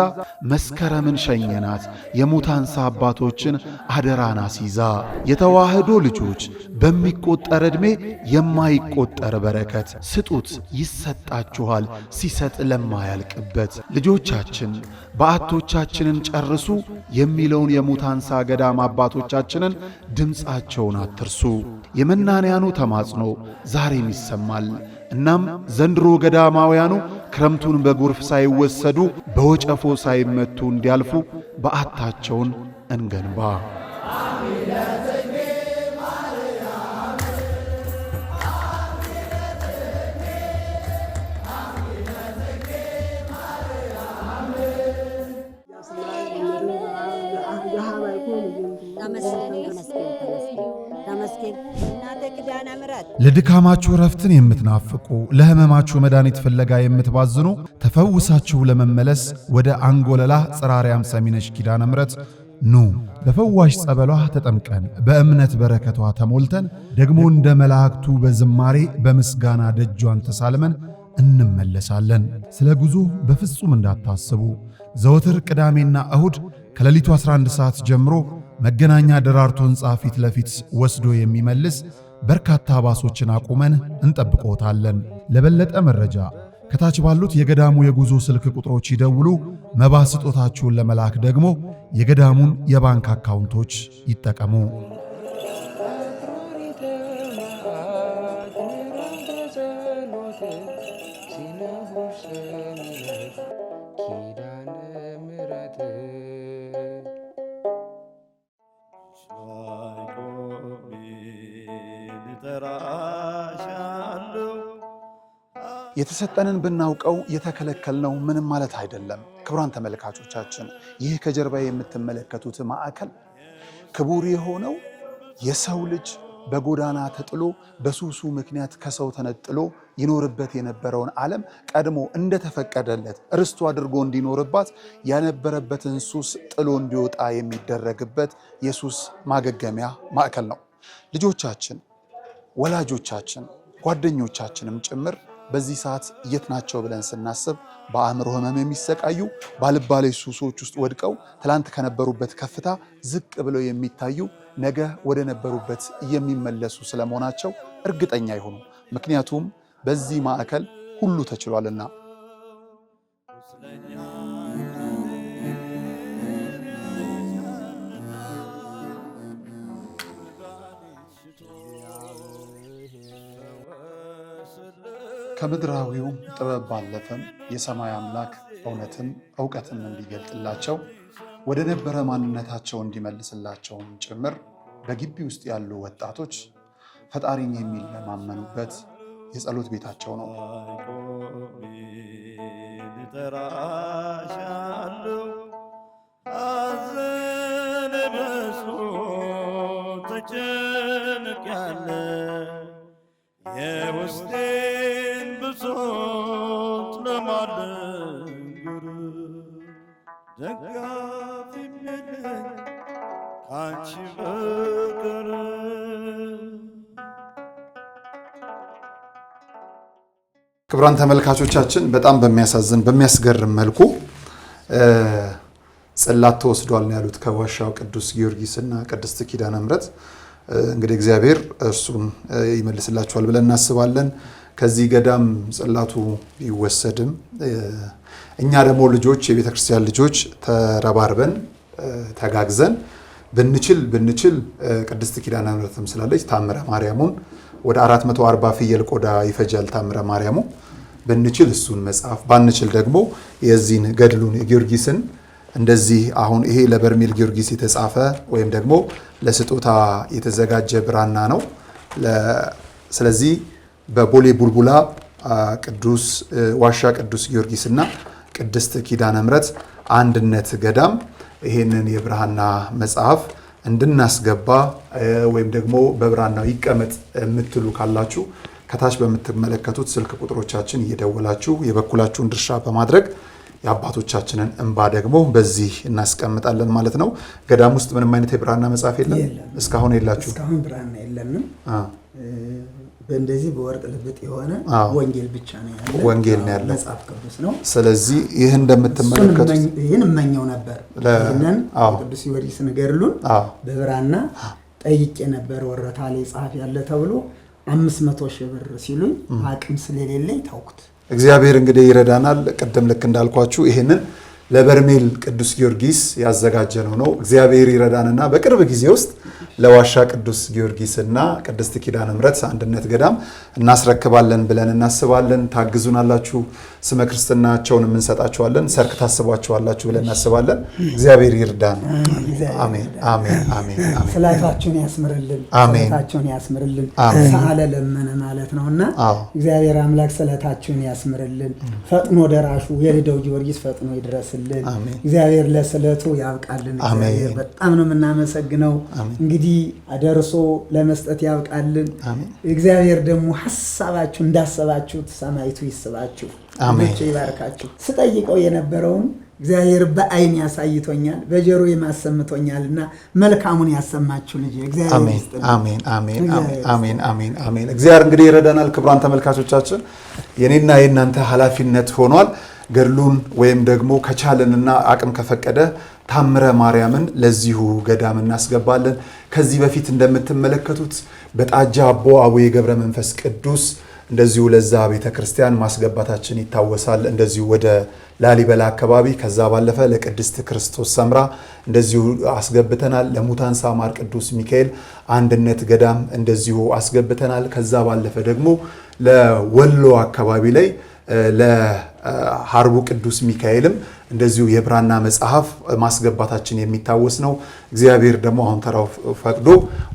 መስከረምን ሸኘናት የሙታንሳ አባቶችን አደራን አስይዛ። የተዋህዶ ልጆች በሚቆጠር ዕድሜ የማይቆጠር በረከት ስጡት ይሰጣችኋል ሲሰጥ ለማያልቅበት። ልጆቻችን በዓቶቻችንን ጨርሱ የሚለውን የሙታንሳ ገዳም አባቶቻችንን ድምፃቸውን አትርሱ። የመናንያኑ ተማጽኖ ዛሬም ይሰማል። እናም ዘንድሮ ገዳማውያኑ ክረምቱን በጎርፍ ሳይወሰዱ በወጨፎ ሳይመቱ እንዲያልፉ በዓታቸውን እንገንባ። ተመስገን እናተ ኪዳነ ምሕረት ለድካማችሁ ረፍትን የምትናፍቁ ለህመማችሁ መድኃኒት ፍለጋ የምትባዝኑ ተፈውሳችሁ ለመመለስ ወደ አንጎለላ ጽራሪያም ሰሚነሽ ኪዳነ ምሕረት ኑ። በፈዋሽ ጸበሏ ተጠምቀን በእምነት በረከቷ ተሞልተን ደግሞ እንደ መላእክቱ በዝማሬ በምስጋና ደጇን ተሳልመን እንመለሳለን። ስለ ጉዞ በፍጹም እንዳታስቡ። ዘወትር ቅዳሜና እሁድ ከሌሊቱ 11 ሰዓት ጀምሮ መገናኛ ደራርቱ ሕንጻ ፊት ለፊት ወስዶ የሚመልስ በርካታ ባሶችን አቁመን እንጠብቆታለን። ለበለጠ መረጃ ከታች ባሉት የገዳሙ የጉዞ ስልክ ቁጥሮች ይደውሉ። መባ ስጦታችሁን ለመላክ ደግሞ የገዳሙን የባንክ አካውንቶች ይጠቀሙ። የተሰጠንን ብናውቀው የተከለከልነው ምንም ማለት አይደለም። ክቡራን ተመልካቾቻችን ይህ ከጀርባ የምትመለከቱት ማዕከል ክቡር የሆነው የሰው ልጅ በጎዳና ተጥሎ በሱሱ ምክንያት ከሰው ተነጥሎ ይኖርበት የነበረውን ዓለም ቀድሞ እንደተፈቀደለት ርስቱ አድርጎ እንዲኖርባት ያነበረበትን ሱስ ጥሎ እንዲወጣ የሚደረግበት የሱስ ማገገሚያ ማዕከል ነው። ልጆቻችን፣ ወላጆቻችን፣ ጓደኞቻችንም ጭምር በዚህ ሰዓት የት ናቸው ብለን ስናስብ በአእምሮ ህመም የሚሰቃዩ ባልባሌ ሱሶች ውስጥ ወድቀው ትላንት ከነበሩበት ከፍታ ዝቅ ብለው የሚታዩ ነገ ወደ ነበሩበት የሚመለሱ ስለመሆናቸው እርግጠኛ ይሁኑ። ምክንያቱም በዚህ ማዕከል ሁሉ ተችሏልና። ከምድራዊው ጥበብ ባለፈም የሰማይ አምላክ እውነትን እውቀትን እንዲገልጥላቸው ወደ ነበረ ማንነታቸው እንዲመልስላቸውም ጭምር በግቢ ውስጥ ያሉ ወጣቶች ፈጣሪን የሚለማመኑበት የጸሎት ቤታቸው ነው። ክቡራን ተመልካቾቻችን በጣም በሚያሳዝን በሚያስገርም መልኩ ጽላት ተወስዷል ነው ያሉት ከዋሻው ቅዱስ ጊዮርጊስና ቅድስት ኪዳነ ምሕረት። እንግዲህ እግዚአብሔር እርሱን ይመልስላቸዋል ብለን እናስባለን። ከዚህ ገዳም ጽላቱ ቢወሰድም እኛ ደግሞ ልጆች የቤተ ክርስቲያን ልጆች ተረባርበን ተጋግዘን ብንችል ቅድስት ኪዳነ ምሕረትም ስላለች ታምረ ማርያሙን ወደ 440 ፍየል ቆዳ ይፈጃል ታምረ ማርያሙ። ብንችል እሱን መጽሐፍ ባንችል ደግሞ የዚህን ገድሉን የጊዮርጊስን እንደዚህ አሁን ይሄ ለበርሜል ጊዮርጊስ የተጻፈ ወይም ደግሞ ለስጦታ የተዘጋጀ ብራና ነው። ስለዚህ በቦሌ ቡልቡላ ቅዱስ ዋሻ ቅዱስ ጊዮርጊስና ቅድስት ኪዳነ ምሕረት አንድነት ገዳም ይሄንን የብራና መጽሐፍ እንድናስገባ ወይም ደግሞ በብራናው ይቀመጥ የምትሉ ካላችሁ ከታች በምትመለከቱት ስልክ ቁጥሮቻችን እየደወላችሁ የበኩላችሁን ድርሻ በማድረግ የአባቶቻችንን እንባ ደግሞ በዚህ እናስቀምጣለን ማለት ነው። ገዳም ውስጥ ምንም አይነት የብራና መጽሐፍ የለም። እስካሁን የላችሁ? እስካሁን ብራና የለንም። በእንደዚህ በወርቅ ልብጥ የሆነ ወንጌል ብቻ ነው ያለው። ወንጌል ነው ያለው፣ መጽሐፍ ቅዱስ ነው። ስለዚህ ይህ እንደምትመለከቱት ይህን እመኘው ነበር። ለነን ቅዱስ ጊዮርጊስ ገድሉን በብራና ጠይቄ ነበር። ወረታ ላይ ጻፍ ያለ ተብሎ 500 ሺህ ብር ሲሉኝ አቅም ስለሌለኝ ታውኩት። እግዚአብሔር እንግዲህ ይረዳናል። ቀደም ልክ እንዳልኳችሁ ይሄንን ለበርሜል ቅዱስ ጊዮርጊስ ያዘጋጀነው ነው። እግዚአብሔር ይረዳንና በቅርብ ጊዜ ውስጥ ለዋሻ ቅዱስ ጊዮርጊስና ቅድስት ኪዳነ ምሕረት አንድነት ገዳም እናስረክባለን ብለን እናስባለን። ታግዙናላችሁ። ስመ ክርስትናቸውን እንሰጣችኋለን። ሰርክ ታስቧችኋላችሁ ብለን እናስባለን። እግዚአብሔር ይርዳን። አሜን አሜን አሜን። ስላታችሁን ያስምርልን፣ ስላታችሁን ያስምርልን። ሰአለ ለመነ ማለት ነውና እግዚአብሔር አምላክ ስላታችሁን ያስምርልን። ፈጥኖ ደራሹ የልደው ጊዮርጊስ ፈጥኖ ይድረስልን። እግዚአብሔር ለስለቱ ያብቃልን። እግዚአብሔር በጣም ነው የምናመሰግነው። እንግዲህ እንግዲህ አደርሶ ለመስጠት ያብቃልን። እግዚአብሔር ደግሞ ሐሳባችሁ እንዳሰባችሁት ሰማይቱ ይስባችሁ፣ ልጆች ይባርካችሁ። ስጠይቀው የነበረውን እግዚአብሔር በአይን ያሳይቶኛል፣ በጆሮ የማሰምቶኛልና መልካሙን ያሰማችሁ ልጅ እግዚአብሔር ይስጥልኝ። አሜን አሜን አሜን አሜን አሜን። እግዚአብሔር እንግዲህ ይረዳናል። ክቡራን ተመልካቾቻችን የኔና የእናንተ ኃላፊነት ሆኗል። ገድሉን ወይም ደግሞ ከቻለንና አቅም ከፈቀደ ታምረ ማርያምን ለዚሁ ገዳም እናስገባለን። ከዚህ በፊት እንደምትመለከቱት በጣጃ አቦ አቡነ ገብረ መንፈስ ቅዱስ እንደዚሁ ለዛ ቤተክርስቲያን ማስገባታችን ይታወሳል። እንደዚሁ ወደ ላሊበላ አካባቢ ከዛ ባለፈ ለቅድስት ክርስቶስ ሰምራ እንደዚሁ አስገብተናል። ለሙታን ሳማር ቅዱስ ሚካኤል አንድነት ገዳም እንደዚሁ አስገብተናል። ከዛ ባለፈ ደግሞ ለወሎ አካባቢ ላይ ለሐርቡ ቅዱስ ሚካኤልም እንደዚሁ የብራና መጽሐፍ ማስገባታችን የሚታወስ ነው። እግዚአብሔር ደግሞ አሁን ተራው ፈቅዶ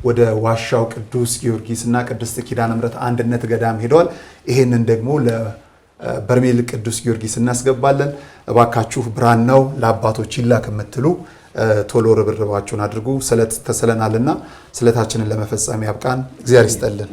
ወደ ዋሻው ቅዱስ ጊዮርጊስና ቅድስት ኪዳነ ምሕረት አንድነት ገዳም ሄደዋል። ይሄንን ደግሞ ለበርሜል ቅዱስ ጊዮርጊስ እናስገባለን። እባካችሁ ብራናው ለአባቶች ይላክ የምትሉ ቶሎ ርብርባችሁን አድርጉ። ስለት ተስለናልና ስለታችንን ለመፈጸም ያብቃን። እግዚአብሔር ይስጠልን።